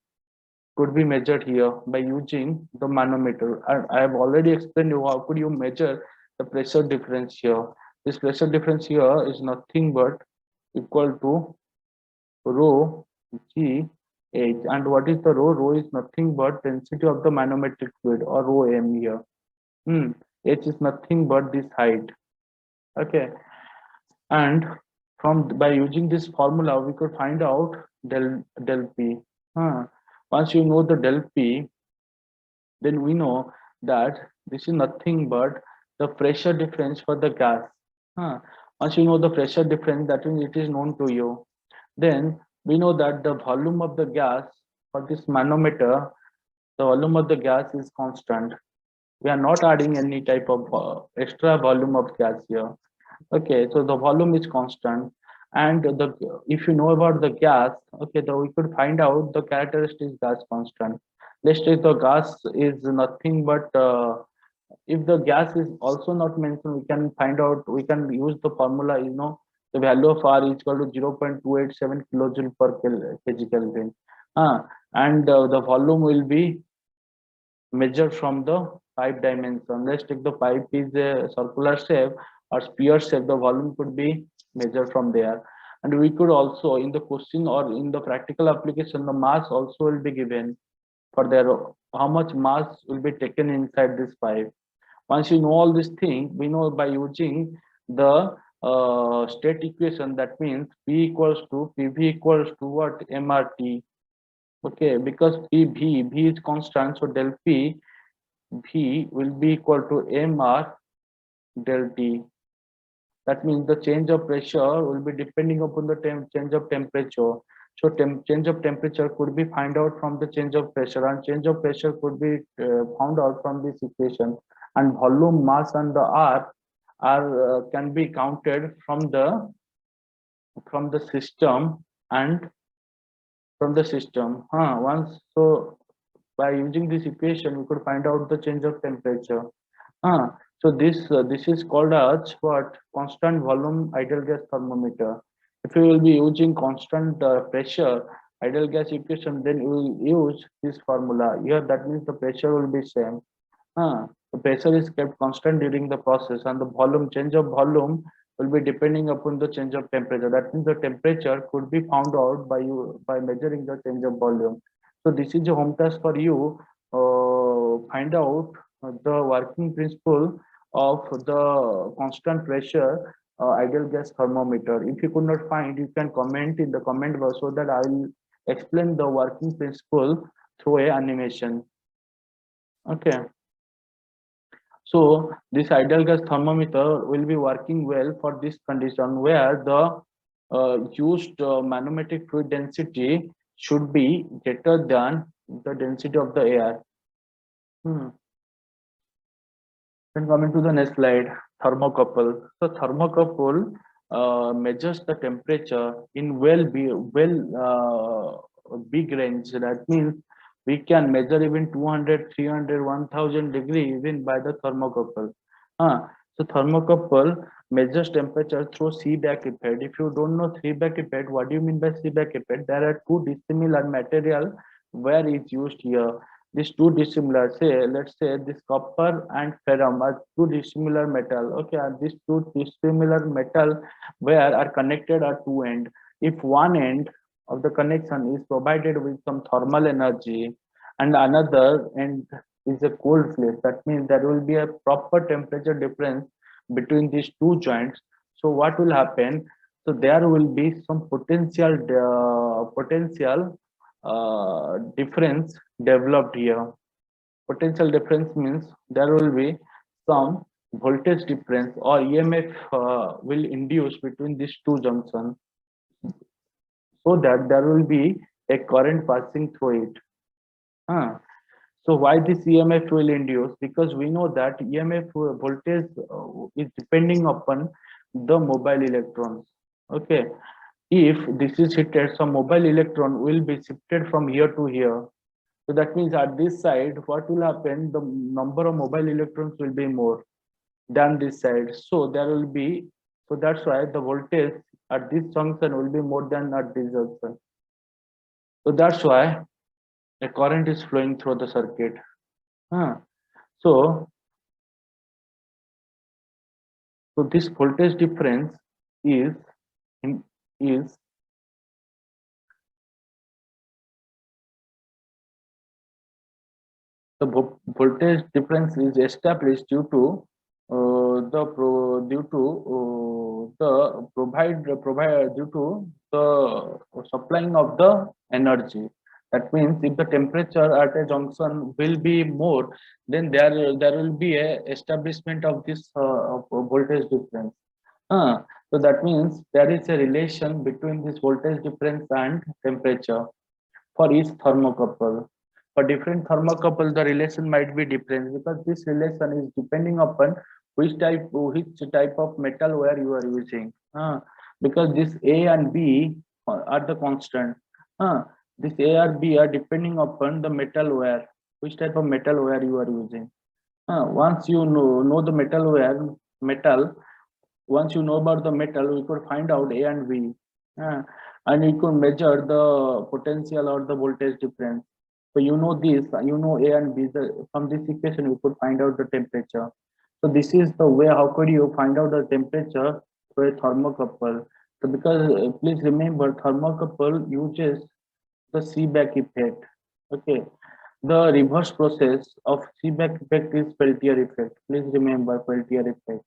Speaker 1: could be measured here by using the manometer. And I have already explained you how could you measure the pressure difference here. This pressure difference here is nothing but equal to rho g h. And what is the rho? Rho is nothing but density of the manometric fluid, or rho m here. H is nothing but this height. Okay, and from by using this formula we could find out del p. Once you know the del p, then we know that this is nothing but the pressure difference for the gas. Once you know the pressure difference, that means it is known to you. Then we know that the volume of the gas for this manometer, the volume of the gas is constant. We are not adding any type of extra volume of gas here. Okay, so the volume is constant, and if you know about the gas, okay, we could find out the characteristic gas constant. Let's take the gas is nothing but if the gas is also not mentioned, we can find out, we can use the formula, the value of R is equal to 0.287 kilojoule per kg Kelvin. And the volume will be measured from the pipe dimension. Let's take the pipe is a circular shape or sphere shape, the volume could be measured from there. And we could also, in the question or in the practical application, the mass also will be given for their how much mass will be taken inside this pipe. Once you know all these things, we know by using the state equation, that means P equals to PV equals to what? MRT. Okay, because V is constant, so del P V will be equal to mr del T. That means the change of pressure will be depending upon the change of temperature. So change of temperature could be find out from the change of pressure, and change of pressure could be found out from this equation. And volume, mass, and the R are can be counted from the system and from the system. Once so by using this equation, we could find out the change of temperature. Uh, so this is called as what constant volume ideal gas thermometer. If you will be using constant pressure ideal gas equation, then you will use this formula. Here that means the pressure will be same. The pressure is kept constant during the process, and the volume change of volume will be depending upon the change of temperature. That means the temperature could be found out by you by measuring the change of volume. So this is a home task for you. Find out the working principle of the constant pressure ideal gas thermometer. If you could not find, you can comment in the comment box so that I will explain the working principle through a animation. Okay. So this ideal gas thermometer will be working well for this condition where the used manometric fluid density should be greater than the density of the air. Hmm. Then coming to the next slide, thermocouple. So thermocouple measures the temperature in big range. That means we can measure even 200, 300, 1000 degree even by the thermocouple. So thermocouple measures temperature through Seebeck effect. If you don't know Seebeck effect, what do you mean by Seebeck effect? There are two dissimilar material where is used here. These two dissimilar, say let's say this copper and ferrum are two dissimilar metal. Okay, and these two dissimilar metal where are connected at two end. If one end of the connection is provided with some thermal energy and another end is a cold place, that means there will be a proper temperature difference between these two joints. So what will happen? So there will be some potential difference developed here. Potential difference means there will be some voltage difference or EMF will induce between these two junctions, so that there will be a current passing through it. Huh. So why this EMF will induce? Because we know that EMF voltage is depending upon the mobile electrons. Okay, if this is heated, some mobile electron will be shifted from here to here. So that means at this side, what will happen? The number of mobile electrons will be more than this side. So there will be, so that's why the voltage at this junction will be more than at this junction. So that's why a current is flowing through the circuit. Huh. So, so this voltage difference is is the voltage difference is established due to due to the provide due to the supplying of the energy. That means if the temperature at a junction will be more, then there will be a establishment of this voltage difference. So that means there is a relation between this voltage difference and temperature for each thermocouple. For different thermocouple, the relation might be different because this relation is depending upon which type of metal wire you are using. Because this A and B are the constant. This A or B are depending upon the metal wire, which type of metal wire you are using. Once you know the metal, once you know about the metal, we could find out A and B, and you could measure the potential or the voltage difference. So you know this, you know A and B. From this equation, you could find out the temperature. So this is the way. How could you find out the temperature for a thermocouple? So because please remember, thermocouple uses the Seebeck effect. Okay, the reverse process of Seebeck effect is Peltier effect. Please remember Peltier effect.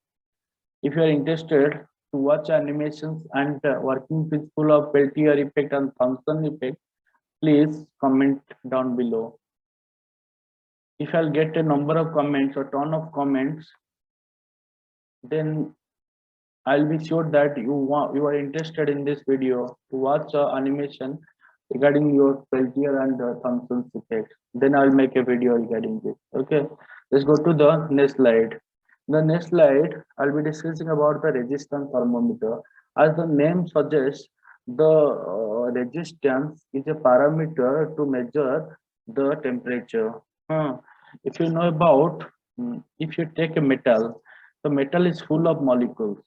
Speaker 1: If you are interested to watch animations and working principle of Peltier effect and Thomson effect,
Speaker 2: Please comment down below. If I'll get a number of comments or ton of comments, then I'll be sure that you are interested in this video to watch animation regarding your Peltier and Thomson's effect. Then I'll make a video regarding this. Okay, let's go to the next slide. The next slide, I'll be discussing about the resistance thermometer. As the name suggests, the resistance is a parameter to measure the temperature. If you know about, if you take a metal, the metal is full of molecules.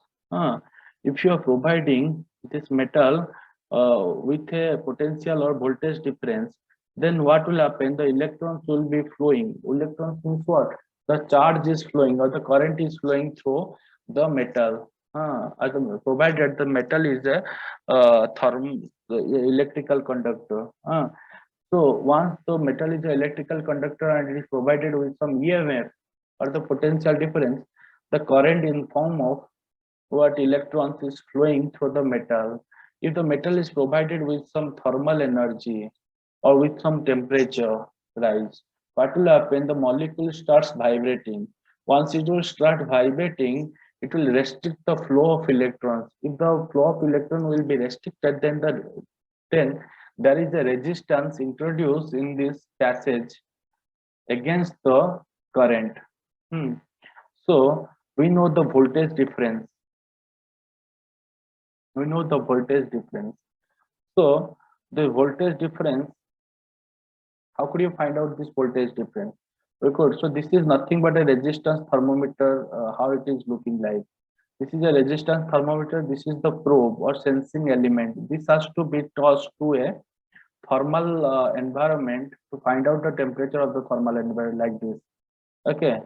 Speaker 2: If you are providing this metal with a potential or voltage difference, then what will happen? The electrons will be flowing. Electrons means what? The charge is flowing or the current is flowing through the metal. Provided the metal is a electrical conductor. So once the metal is an electrical conductor and it is provided with some EMF or the potential difference, the current in form of what electrons is flowing through the metal. If the metal is provided with some thermal energy or with some temperature rise, what will happen? The molecule starts vibrating. Once it will start vibrating, it will restrict the flow of electrons. If the flow of electron will be restricted, then there is a resistance introduced in this passage against the current. So we know the voltage difference. We know the voltage difference. So the voltage difference, how could you find out this voltage difference? We could. So this is nothing but a resistance thermometer, how it is looking like. This is a resistance thermometer. This is the probe or sensing element. This has to be tossed to a thermal environment to find out the temperature of the thermal environment like this. Okay.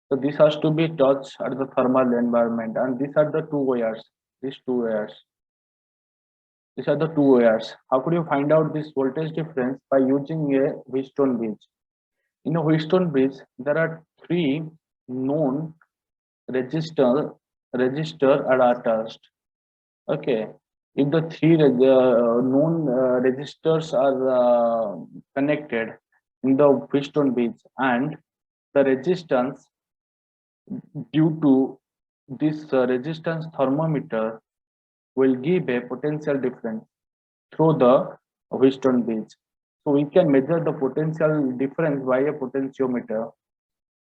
Speaker 2: So this has to be touched at the thermal environment, and these are the two wires. These two wires. These are the two wires. How could you find out this voltage difference? By using a Wheatstone bridge. In a Wheatstone bridge, there are three known resistor are attached. Okay. If the three known resistors are connected in the Wheatstone bridge, and the resistance due to this resistance thermometer will give a potential difference through the Wheatstone bridge. So we can measure the potential difference by a potentiometer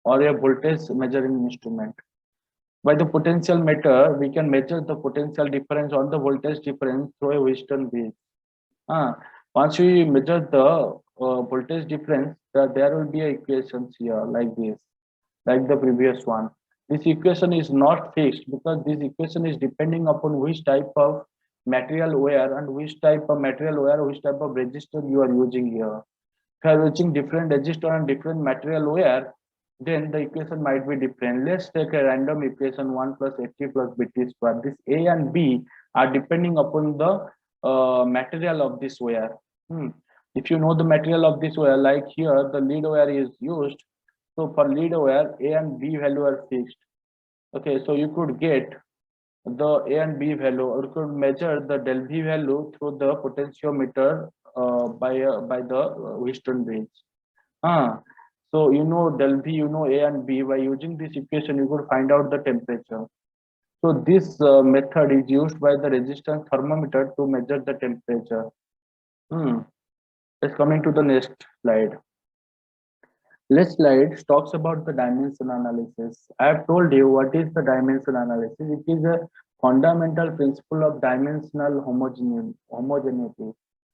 Speaker 2: or a voltage measuring instrument. By the potential meter, we can measure the potential difference or the voltage difference through a Wheatstone bridge. Once we measure the voltage difference, there will be equations here like this, like the previous one. This equation is not fixed because this equation is depending upon which type of material wear and which type of material wear, which type of resistor you are using here. If you are using different resistor and different material wear, then the equation might be different. Let's take a random equation 1 plus 80 plus bt square. This A and B are depending upon the material of this wire. If you know the material of this wire, like here the lead wire is used. So for lead wire, A and B value are fixed. Okay, so you could get the A and B value, or you could measure the del V value through the potentiometer by the Wheatstone bridge. So you know del V, you know A and B. By using this equation, you could find out the temperature. So this method is used by the resistance thermometer to measure the temperature. Let's coming to the next slide. Next slide talks about the dimension analysis. I have told you what is the dimension analysis. It is a fundamental principle of dimensional homogeneity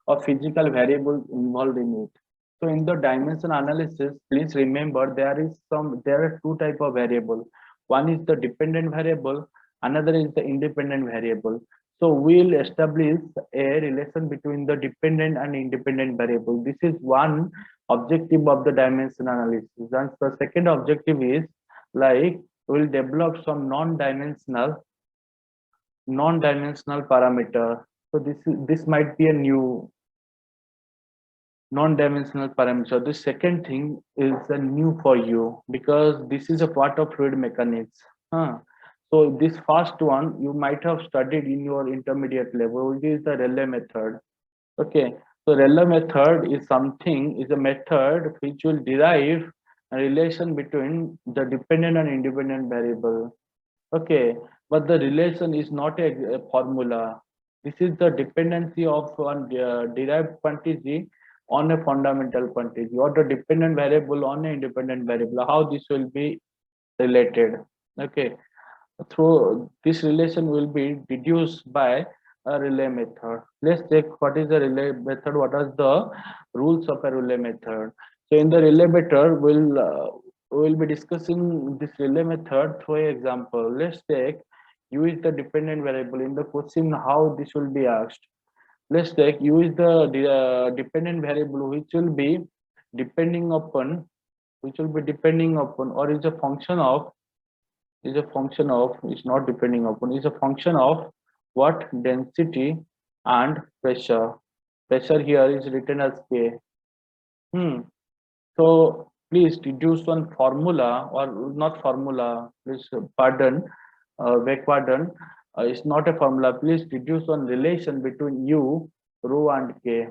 Speaker 2: of physical variables involved in it. So in the dimension analysis, please remember there are two type of variable. One is the dependent variable, another is the independent variable. So we'll establish a relation between the dependent and independent variable. This is one objective of the dimension analysis. And the second objective is like we'll develop some non-dimensional parameter. So this might be a new non-dimensional parameter. The second thing is a new for you because this is a part of fluid mechanics. So this first one you might have studied in your intermediate level, which is the Rayleigh method. Okay, So Rayleigh method is a method which will derive a relation between the dependent and independent variable. Okay, but the relation is not a formula. This is the dependency of one derived quantity on a fundamental quantity, or the dependent variable on a independent variable. How this will be related? Okay, through this relation will be deduced by a Rayleigh method. Let's check what is the Rayleigh method. What are the rules of a Rayleigh method? So in the Rayleigh method, we'll be discussing this Rayleigh method through an example. Let's take U is the dependent variable. In the question, how this will be asked? Let's take U is the dependent variable depending upon which will be depending upon, or is not depending upon, is a function of what? Density and pressure. Pressure here is written as K. So please deduce one formula, or not formula, please pardon, beg pardon, it's not a formula. Please deduce one relation between U, rho and K.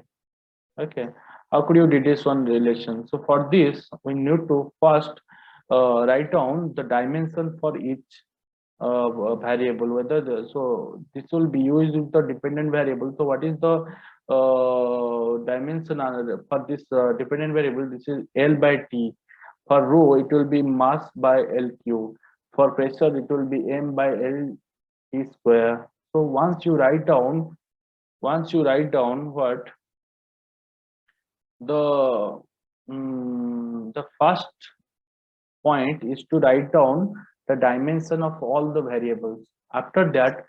Speaker 2: Okay, how could you deduce one relation? So for this, we need to first write down the dimension for each variable, whether so this will be used with the dependent variable. So what is the dimension for this dependent variable? This is L by T. For rho, it will be mass by LQ. For pressure, it will be M by L T square. So once you write down what the the first point is to write down the dimension of all the variables. After that,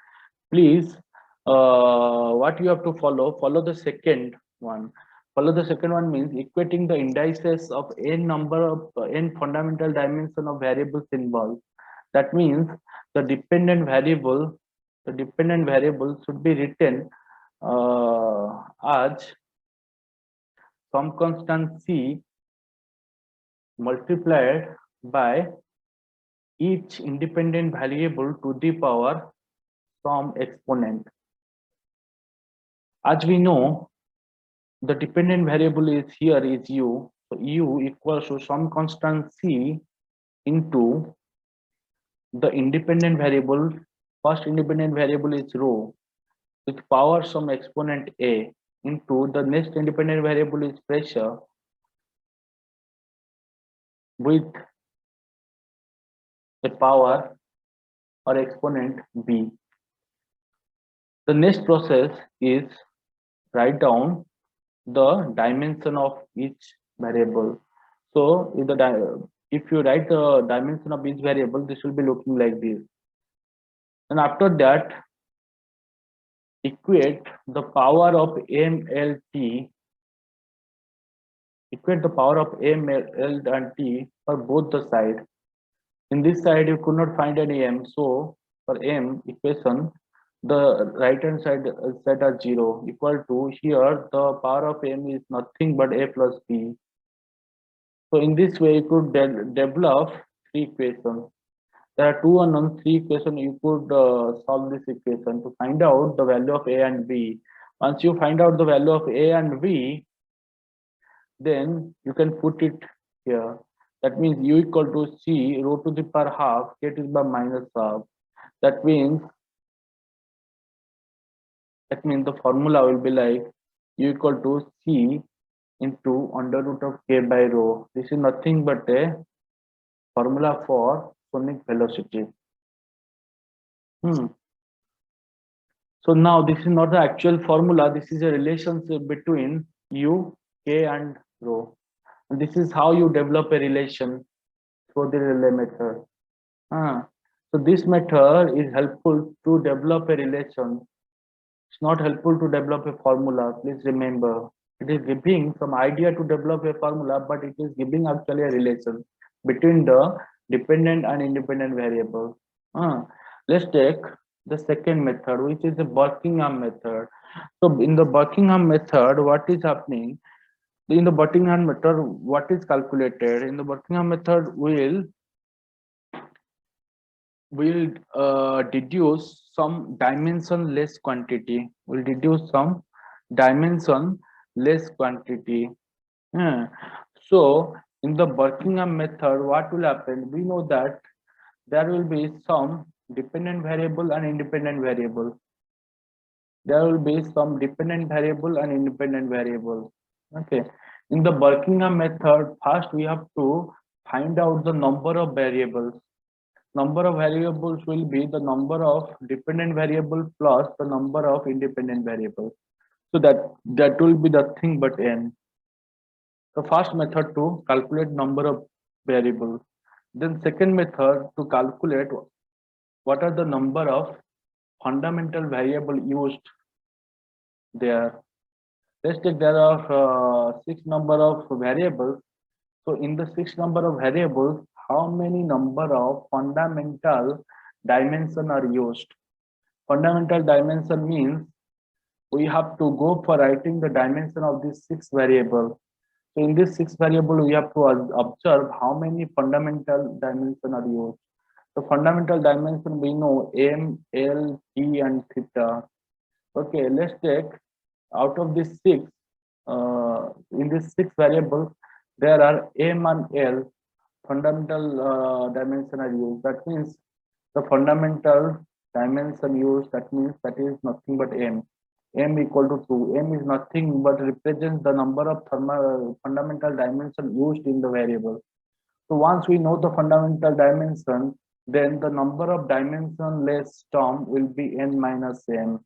Speaker 2: please, what you have to follow the second one. Follow the second one means equating the indices of n number of n fundamental dimension of variables involved. That means the dependent variable should be written as some constant c multiplied by each independent variable to the power some exponent. As we know, the dependent variable is here is u. So u equals to some constant c into the independent variable. First independent variable is rho with power some exponent a into the next independent variable is pressure with a power or exponent b. The next process is write down the dimension of each variable. So if you write the dimension of each variable, this will be looking like this. And after that, equate the power of MLT, equate the power of ML and T for both the side. In this side, you could not find any M. So for M equation, the right hand side is set as 0 equal to, here the power of M is nothing but A plus B. So in this way, you could develop three equations. There are two unknown, three equations. You could solve this equation to find out the value of A and B. Once you find out the value of A and B, then you can put it here. That means U equal to C rho to the power half, K to the power minus half. That means the formula will be like U equal to C into under root of K by rho. This is nothing but a formula for sonic velocity. So now this is not the actual formula. This is a relationship between U, K, and rho. And this is how you develop a relation through the Rayleigh method. So this method is helpful to develop a relation. It's not helpful to develop a formula. Please remember, it is giving some idea to develop a formula, but it is giving actually a relation between the dependent and independent variable. Let's take the second method, which is the Buckingham method. So in the Buckingham method, what is happening? In the Buckingham method, what is calculated? In the Buckingham method, we'll deduce some dimensionless quantity. We'll deduce some dimensionless less quantity. Hmm. So in the Buckingham method, what will happen? We know that there will be some dependent variable and independent variable. There will be some dependent variable and independent variable. Okay. In the Buckingham method, first we have to find out the number of variables. Number of variables will be the number of dependent variable plus the number of independent variables. So that will be the thing but n. The first method to calculate number of variables. Then second method to calculate what are the number of fundamental variable used there. Let's take there are six number of variables. So in the six number of variables, how many number of fundamental dimension are used? Fundamental dimension means we have to go for writing the dimension of these six variables. So in this six variable, we have to observe how many fundamental dimension are used. The fundamental dimension we know m, l, t, and theta. Okay, let's take out of these six. In these six variables, there are m and l fundamental dimension are used. That means the fundamental dimension used. That means that is nothing but m. M equal to 2. M is nothing but represents the number of fundamental dimension used in the variable. So once we know the fundamental dimension, then the number of dimensionless term will be n minus m.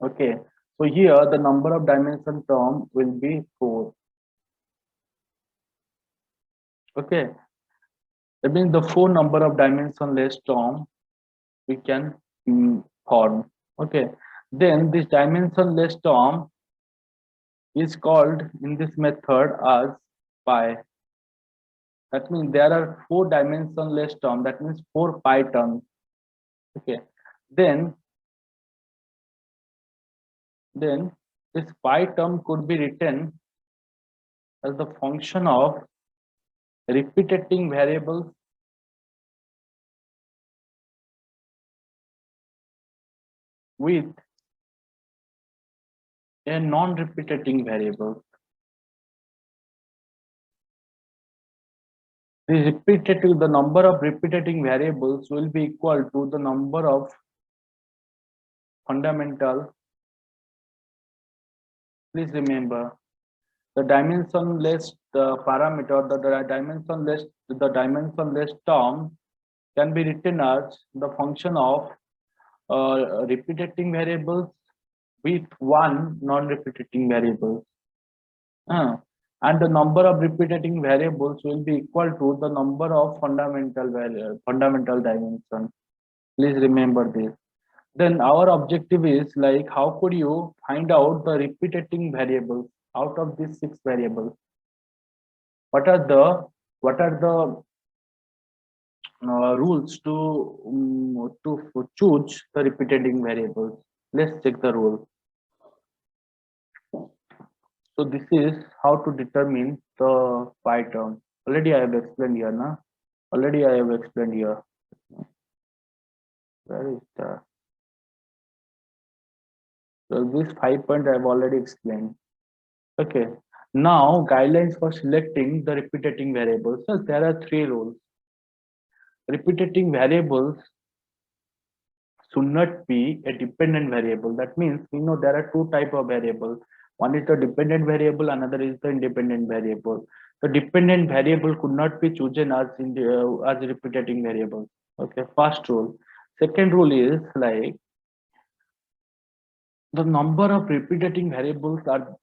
Speaker 2: Okay. So here the number of dimension term will be 4. Okay. That means the 4 number of dimensionless term we can form. Okay. Then this dimensionless term is called in this method as pi. That means there are 4 dimensionless terms. That means 4 pi terms. Okay. Then this pi term could be written as the function of repeating variables with a non-repeating variable. The number of repeating variables will be equal to the number of fundamental. Please remember the dimensionless parameter, the dimensionless term can be written as the function of repeating variables with one non-repeating variable. And the number of repeating variables will be equal to the number of fundamental dimension. Please remember this. Then our objective is like how could you find out the repeating variables out of these 6 variables? What are the rules to choose the repeating variables? Let's check the rule. So this is how to determine the pi term. Already I have explained here, na? Already I have explained here. Where is the? So this 5 point I have already explained. Okay. Now guidelines for selecting the repeating variables. So there are 3 rules. Repeating variables should not be a dependent variable. That means we know there are 2 type of variables. One is the dependent variable, another is the independent variable. The dependent variable could not be chosen as as repeating variable. Okay, first rule. Second rule is like the number of repeating variables are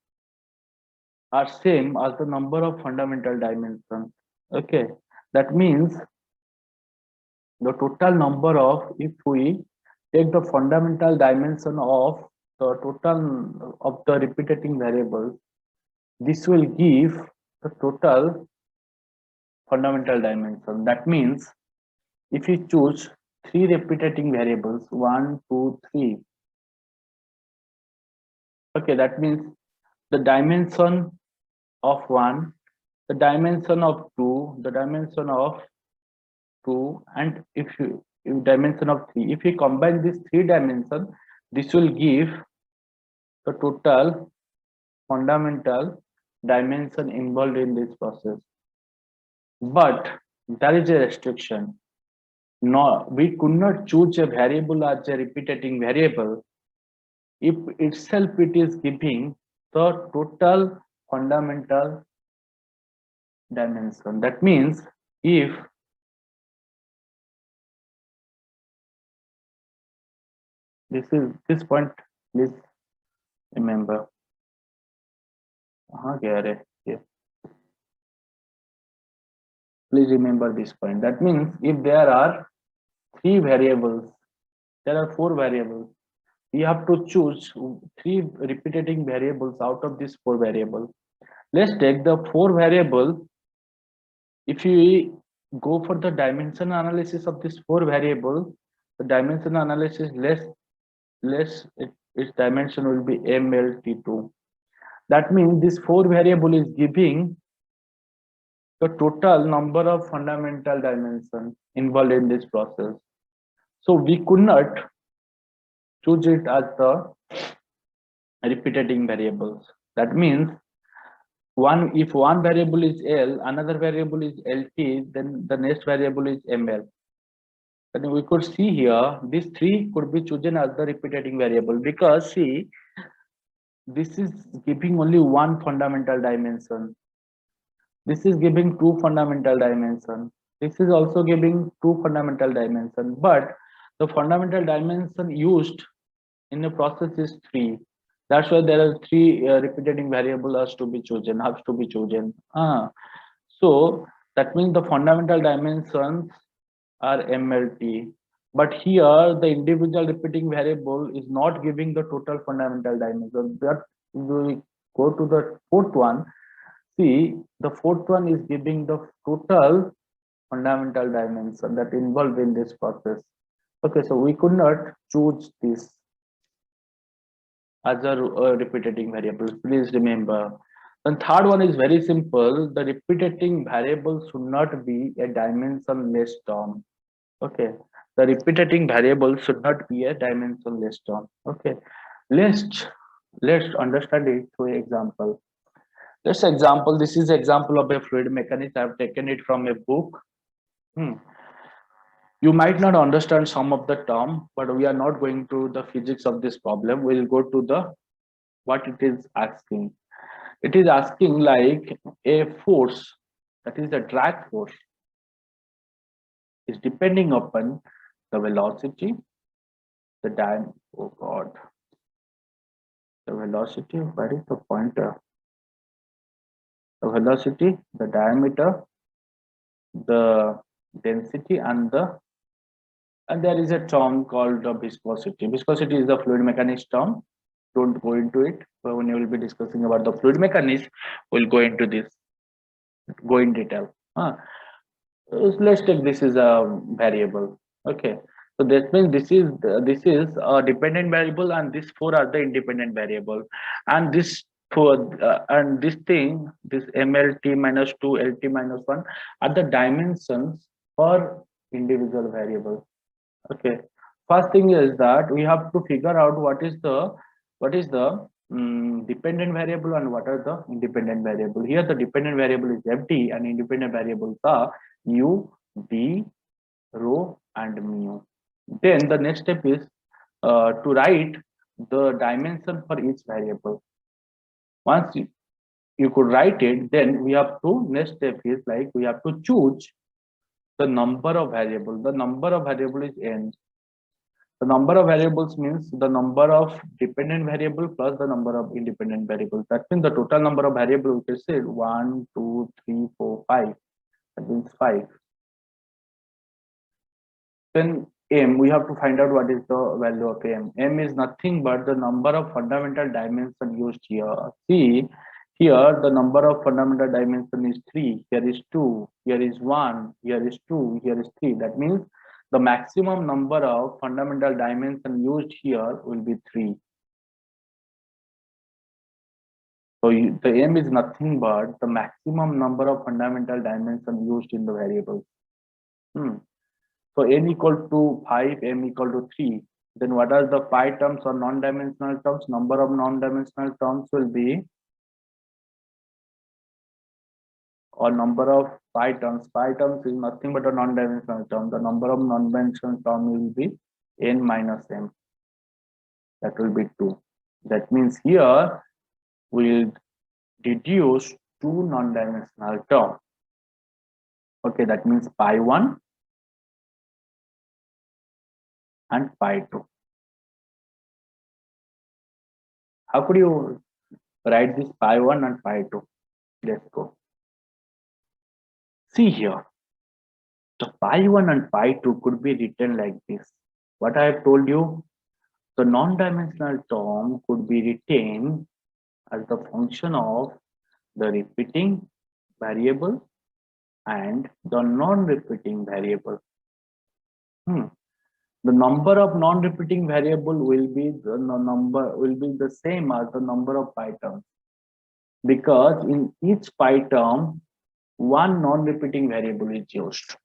Speaker 2: same as the number of fundamental dimensions. Okay, that means the total number of, if we take the fundamental dimension of the total of the repeating variables, this will give the total fundamental dimension. That means if you choose 3 repeating variables, 1, 2, 3. Okay, that means the dimension of 1, the dimension of 2, the dimension of 2, and if dimension of 3. If you combine these 3 dimensions, this will give the total fundamental dimension involved in this process. But there is a restriction. No, we could not choose a variable as a repeating variable if itself it is giving the total fundamental dimension. That means if this point, please remember. Yeah. Please remember this point. That means if there are three variables, there are four variables. We have to choose three repeating variables out of these four variables. Let's take the four variable. If you go for the dimension analysis of this four variable, the dimension analysis its dimension will be MLT2. That means this four variable is giving the total number of fundamental dimensions involved in this process. So we could not choose it as the repeating variables. That means if one variable is L, another variable is LT, then the next variable is ML. And we could see here these three could be chosen as the repeating variable, because see, this is giving only one fundamental dimension. This is giving two fundamental dimension. This is also giving two fundamental dimension, but the fundamental dimension used in the process is three. That's why there are three repeating variables has to be chosen. So that means the fundamental dimensions are MLT. But here the individual repeating variable is not giving the total fundamental dimension. But we go to the fourth one. See, the fourth one is giving the total fundamental dimension that involved in this process. Okay, so we could not choose this as a repeating variable. Please remember. The third one is very simple. The repeating variable should not be a dimensionless term. Okay, the repeating variable should not be a dimensionless term. Okay, let's understand it through an example. This example, this is example of a fluid mechanics. I have taken it from a book. You might not understand some of the term, but we are not going to the physics of this problem. We'll go to the what it is asking. It is asking like a force, that is the drag force, is depending upon the velocity, the the velocity, where is the pointer? The velocity, the diameter, the density, and there is a term called the viscosity. Viscosity is the fluid mechanics term. Don't go into it. But when you will be discussing about the fluid mechanics, we'll go into this, go in detail. Let's take this is a variable. Okay, so that means this is a dependent variable, and these four are the independent variable, and this and this thing, this MLT minus 2, LT minus 1 are the dimensions for individual variable. Okay, first thing is that we have to figure out what is the dependent variable and what are the independent variable. Here the dependent variable is FD and independent variables are U, D, rho and mu. Then the next step is to write the dimension for each variable. Once you could write it, then we have to, next step is like we have to choose the number of variables. The number of variable is n. The number of variables means the number of dependent variable plus the number of independent variables. That means the total number of variables we can say 1, 2, 3, 4, 5. That means 5. Then m, we have to find out what is the value of m. M is nothing but the number of fundamental dimension used here. See, here the number of fundamental dimension is 3. Here is 2. Here is 1. Here is 2. Here is 3. That means the maximum number of fundamental dimension used here will be 3. So the m is nothing but the maximum number of fundamental dimension used in the variable. So n equal to 5, m equal to 3. Then what are the 5 terms or non-dimensional terms? Number of non-dimensional terms will be or number of pi terms. Pi terms is nothing but a non-dimensional term. The number of non-dimensional term will be n minus m. That will be 2. That means here we'll deduce two non-dimensional terms. Okay, that means pi 1 and pi 2. How could you write this pi 1 and pi 2? Let's go. See here. The pi 1 and pi 2 could be written like this. What I have told you, the non-dimensional term could be written as the function of the repeating variable and the non-repeating variable. The number of non-repeating variable will be the same as the number of pi terms, because in each pi term one non-repeating variable is used.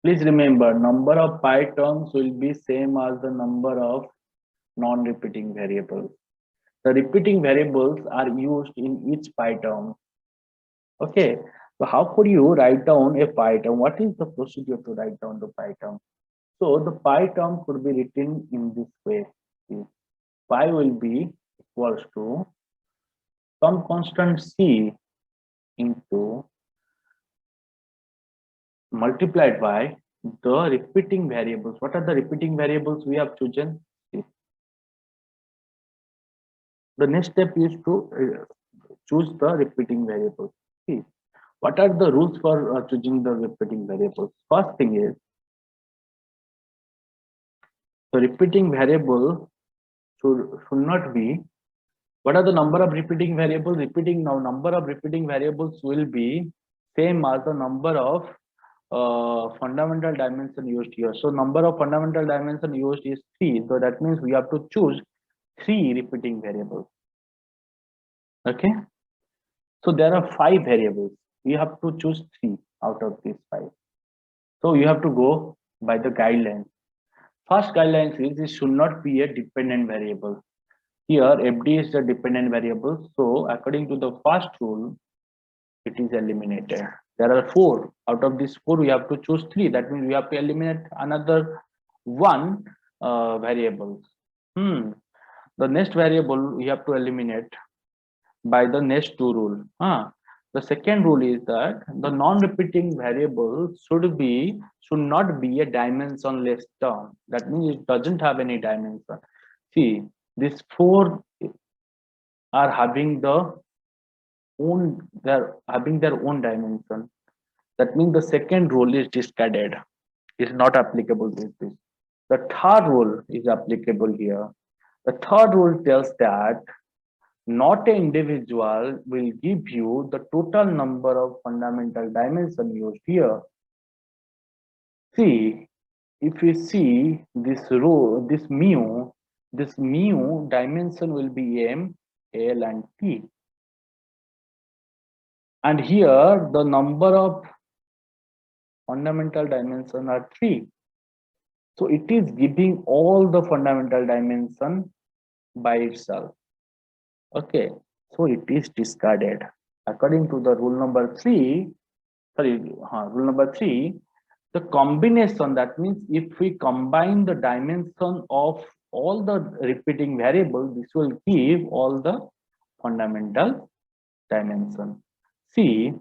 Speaker 2: Please remember, number of pi terms will be same as the number of non-repeating variables. The repeating variables are used in each pi term. Okay, so how could you write down a pi term? What is the procedure to write down the pi term? So the pi term could be written in this way. Pi will be equals to some constant c into multiplied by the repeating variables. What are the repeating variables we have chosen? The next step is to choose the repeating variables. See, what are the rules for choosing the repeating variables? First thing is, the repeating variable should not be, what are the number of repeating variables? Number of repeating variables will be same as the number of fundamental dimension used here. So number of fundamental dimension used is 3. So that means we have to choose 3 repeating variables. Okay. So there are 5 variables. We have to choose 3 out of these 5. So you have to go by the guidelines. First guidelines is it should not be a dependent variable. Here FD is a dependent variable. So according to the first rule, it is eliminated. There are 4. Out of these 4, we have to choose 3. That means we have to eliminate another 1 variable. The next variable we have to eliminate by the next 2 rule. The second rule is that the non-repeating variable should not be a dimensionless term. That means it doesn't have any dimension. See, these 4 are having their own dimension. That means the second rule is discarded. Is not applicable to this. The third rule is applicable here. The third rule tells that not an individual will give you the total number of fundamental dimensions used here. See, if you see this row, this mu dimension will be m, l, and t. And here the number of fundamental dimensions are 3. So it is giving all the fundamental dimension by itself. Okay, so it is discarded. According to the rule number 3, the combination, that means if we combine the dimension of all the repeating variables, this will give all the fundamental dimension. See,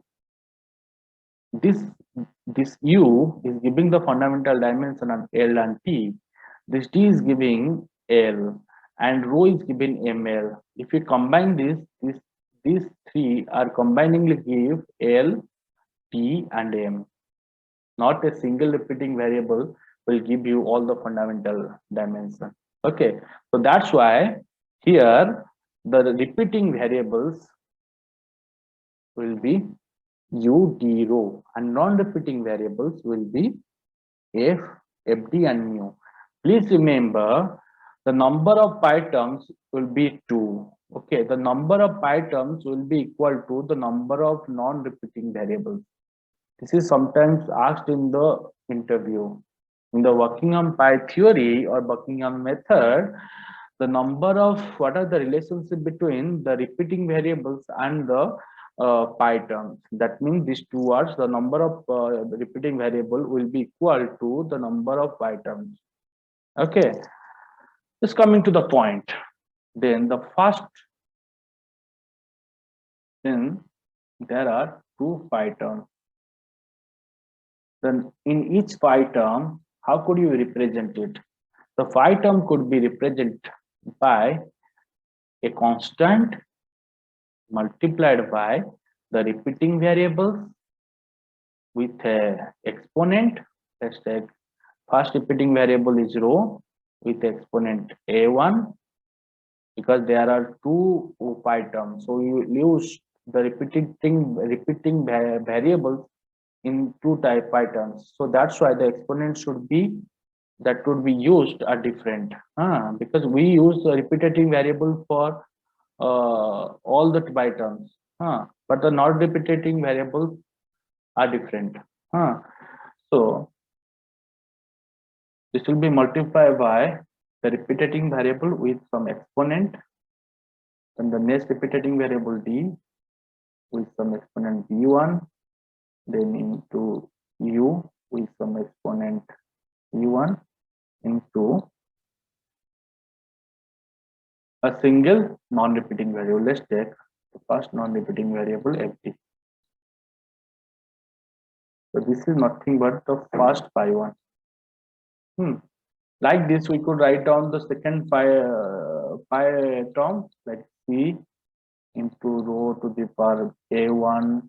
Speaker 2: this u is giving the fundamental dimension of L and T. This T is giving L and rho is giving ML. If you combine these 3 are combiningly give L, T, and M. Not a single repeating variable will give you all the fundamental dimension. Okay, so that's why here the repeating variables will be U, D, rho, and non-repeating variables will be F, FD, and mu. Please remember, the number of pi terms will be 2. Okay, the number of pi terms will be equal to the number of non-repeating variables. This is sometimes asked in the interview. In the Buckingham pi theory or Buckingham method, the number of, what are the relationship between the repeating variables and the pi terms. That means these two words, the number of the repeating variable will be equal to the number of pi terms. Okay, just coming to the point. Then the first, then there are two pi terms. Then in each pi term, how could you represent it? The phi term could be represented by a constant multiplied by the repeating variables with a exponent. Let's take first repeating variable is rho with exponent a1, because there are two pi terms. So you use the repeating variables in two type pi terms. So that's why the exponent should be, that would be used are different, because we use the repetitive variable for all the pi terms, but the not repetitive variables are different. So this will be multiplied by the repeating variable with some exponent, and the next repeating variable d with some exponent b1, then into u with some exponent u1 into a single non-repeating variable. Let's take the first non-repeating variable ft. So this is nothing but the first pi one. Like this, we could write down the second pi term, like c into rho to the power a1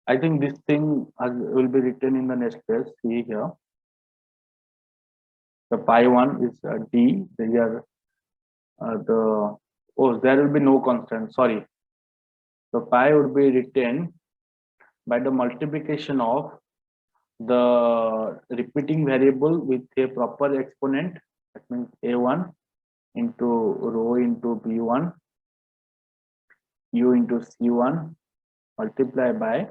Speaker 2: I think this thing will be written in the next page. See here, the pi one is d. There the there will be no constant. Sorry, the pi would be written by the multiplication of the repeating variable with a proper exponent. That means a1 into rho into b1, u into c1, multiplied by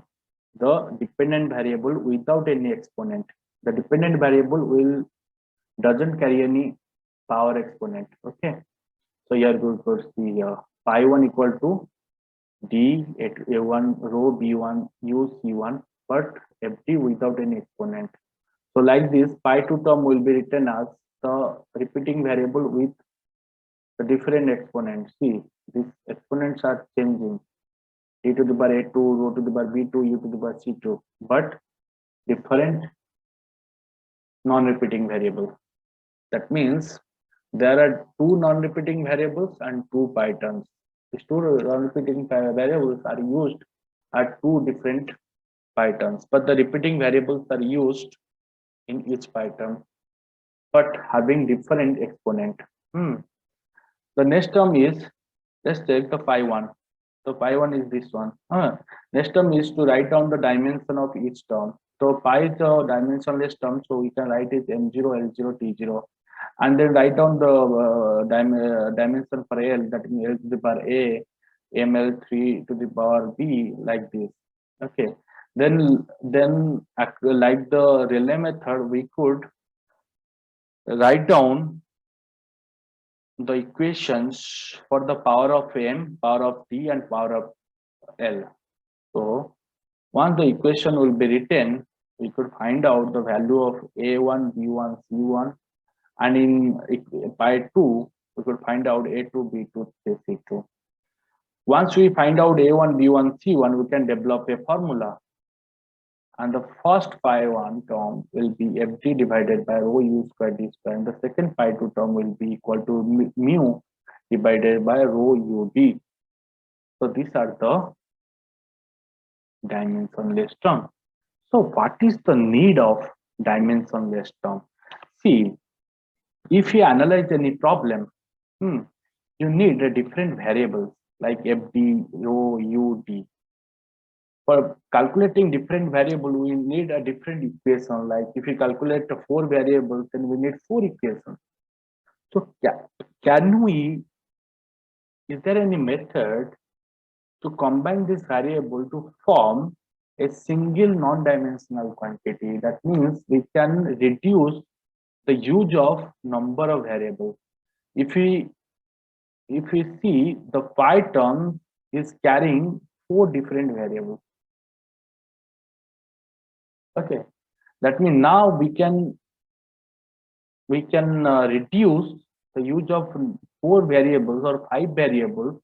Speaker 2: the dependent variable without any exponent. The dependent variable doesn't carry any power exponent. Okay, so here we could see here pi one equal to d at a1 rho b1 u c1, but ft without any exponent. So like this, pi 2 term will be written as the repeating variable with the different exponents. See, these exponents are changing, d to the power a2, rho to the power b2, u to the power c2, but different non-repeating variables. That means there are two non-repeating variables and two pi terms. These two non-repeating variables are used at two different pi terms, but the repeating variables are used in each pi term, but having different exponent. The next term is, let's take the pi one. So pi one is this one. Next term is to write down the dimension of each term. So pi is a dimensionless term, so we can write it m0, l0, t0, and then write down the dimension for l, that means l to the power a, ml3 to the power b, like this. Okay, then like the Rayleigh method, we could write down the equations for the power of m, power of t, and power of l. So once the equation will be written, we could find out the value of a1, b1, c1, and in pi 2 we could find out a2, b2, c2. Once we find out a1, b1, c1, we can develop a formula, and the first pi 1 term will be ft divided by rho u square d square, and the second pi 2 term will be equal to mu divided by rho u d. So these are the dimensionless term. So what is the need of dimensionless term? See, if you analyze any problem, you need a different variables like fd, rho, u, d. For calculating different variable, we need a different equation. Like if you calculate 4 variables, then we need 4 equations. So can we, is there any method to combine this variable to form a single non-dimensional quantity. That means we can reduce the use of number of variables. If we see the phi term is carrying 4 different variables. Okay, that means now we can reduce the use of 4 variables or 5 variables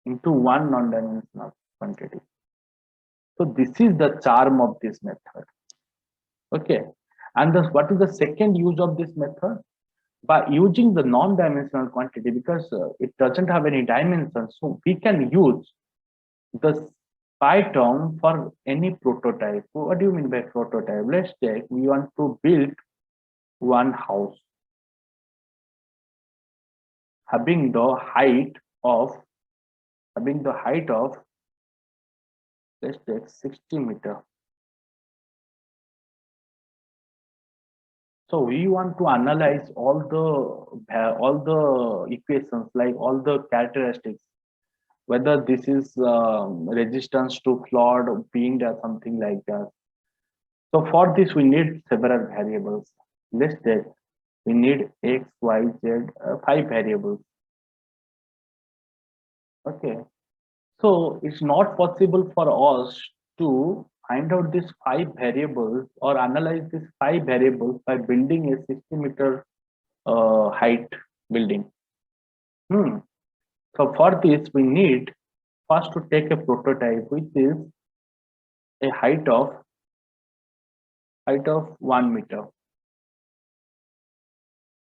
Speaker 2: into one non-dimensional quantity. So this is the charm of this method. Okay, and what is the second use of this method? By using the non-dimensional quantity, because it doesn't have any dimension, so we can use the phi term for any prototype. So what do you mean by prototype? Let's take, we want to build one house having the height of let's take 60 meter. So we want to analyze all the equations, like all the characteristics, whether this is resistance to flood, wind, or something like that. So for this we need several variables. Let's take, we need x, y, z, 5 variables. Okay, so it's not possible for us to find out these 5 variables or analyze these 5 variables by building a 60-meter height building. So for this we need first to take a prototype which is a height of 1 meter,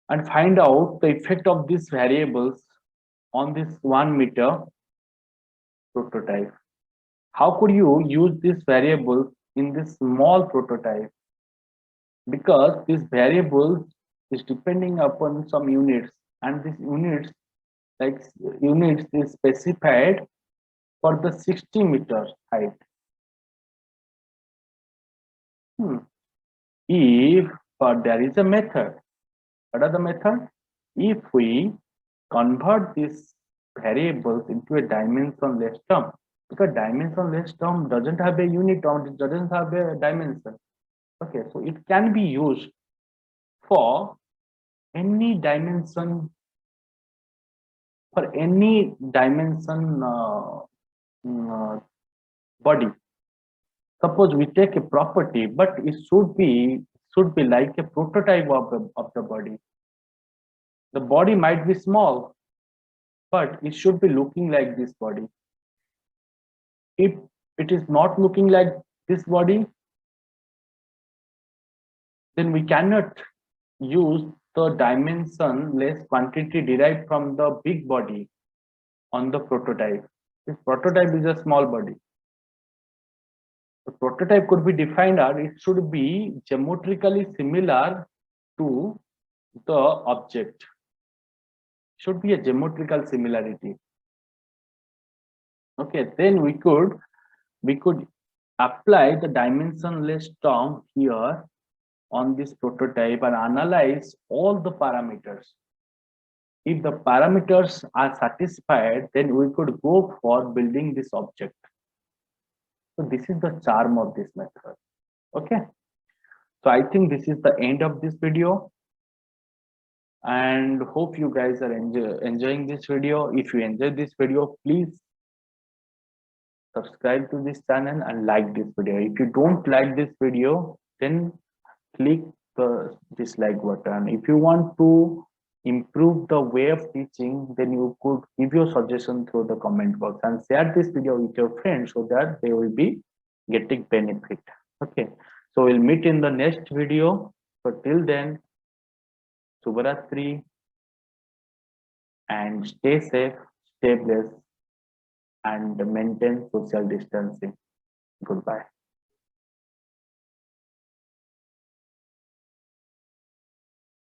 Speaker 2: and find out the effect of these variables on this 1 meter prototype. How could you use these variables in this small prototype? Because these variables is depending upon some units, and these units is specified for the 60 meter height. If there is a method, what are the method? If we convert these variables into a dimensionless term, because dimensionless term doesn't have a unit term, it doesn't have a dimension. Okay, so it can be used for any dimension, body. Suppose we take a property, but it should be like a prototype of the body. The body might be small, but it should be looking like this body. If it is not looking like this body, then we cannot use the dimensionless quantity derived from the big body on the prototype. This prototype is a small body. The prototype could be defined as it should be geometrically similar to the object. Should be a geometrical similarity. Okay, then we could apply the dimensionless term here on this prototype and analyze all the parameters. If the parameters are satisfied, then we could go for building this object. So this is the charm of this method. Okay, so I think this is the end of this video, and hope you guys are enjoying this video. If you enjoyed this video, please subscribe to this channel and like this video. If you don't like this video, then click the dislike button. If you want to improve the way of teaching, then you could give your suggestion through the comment box and share this video with your friends so that they will be getting benefit. Okay, so we'll meet in the next video. So till then, Shubharatri, and stay safe, stay blessed, and maintain social distancing. Goodbye.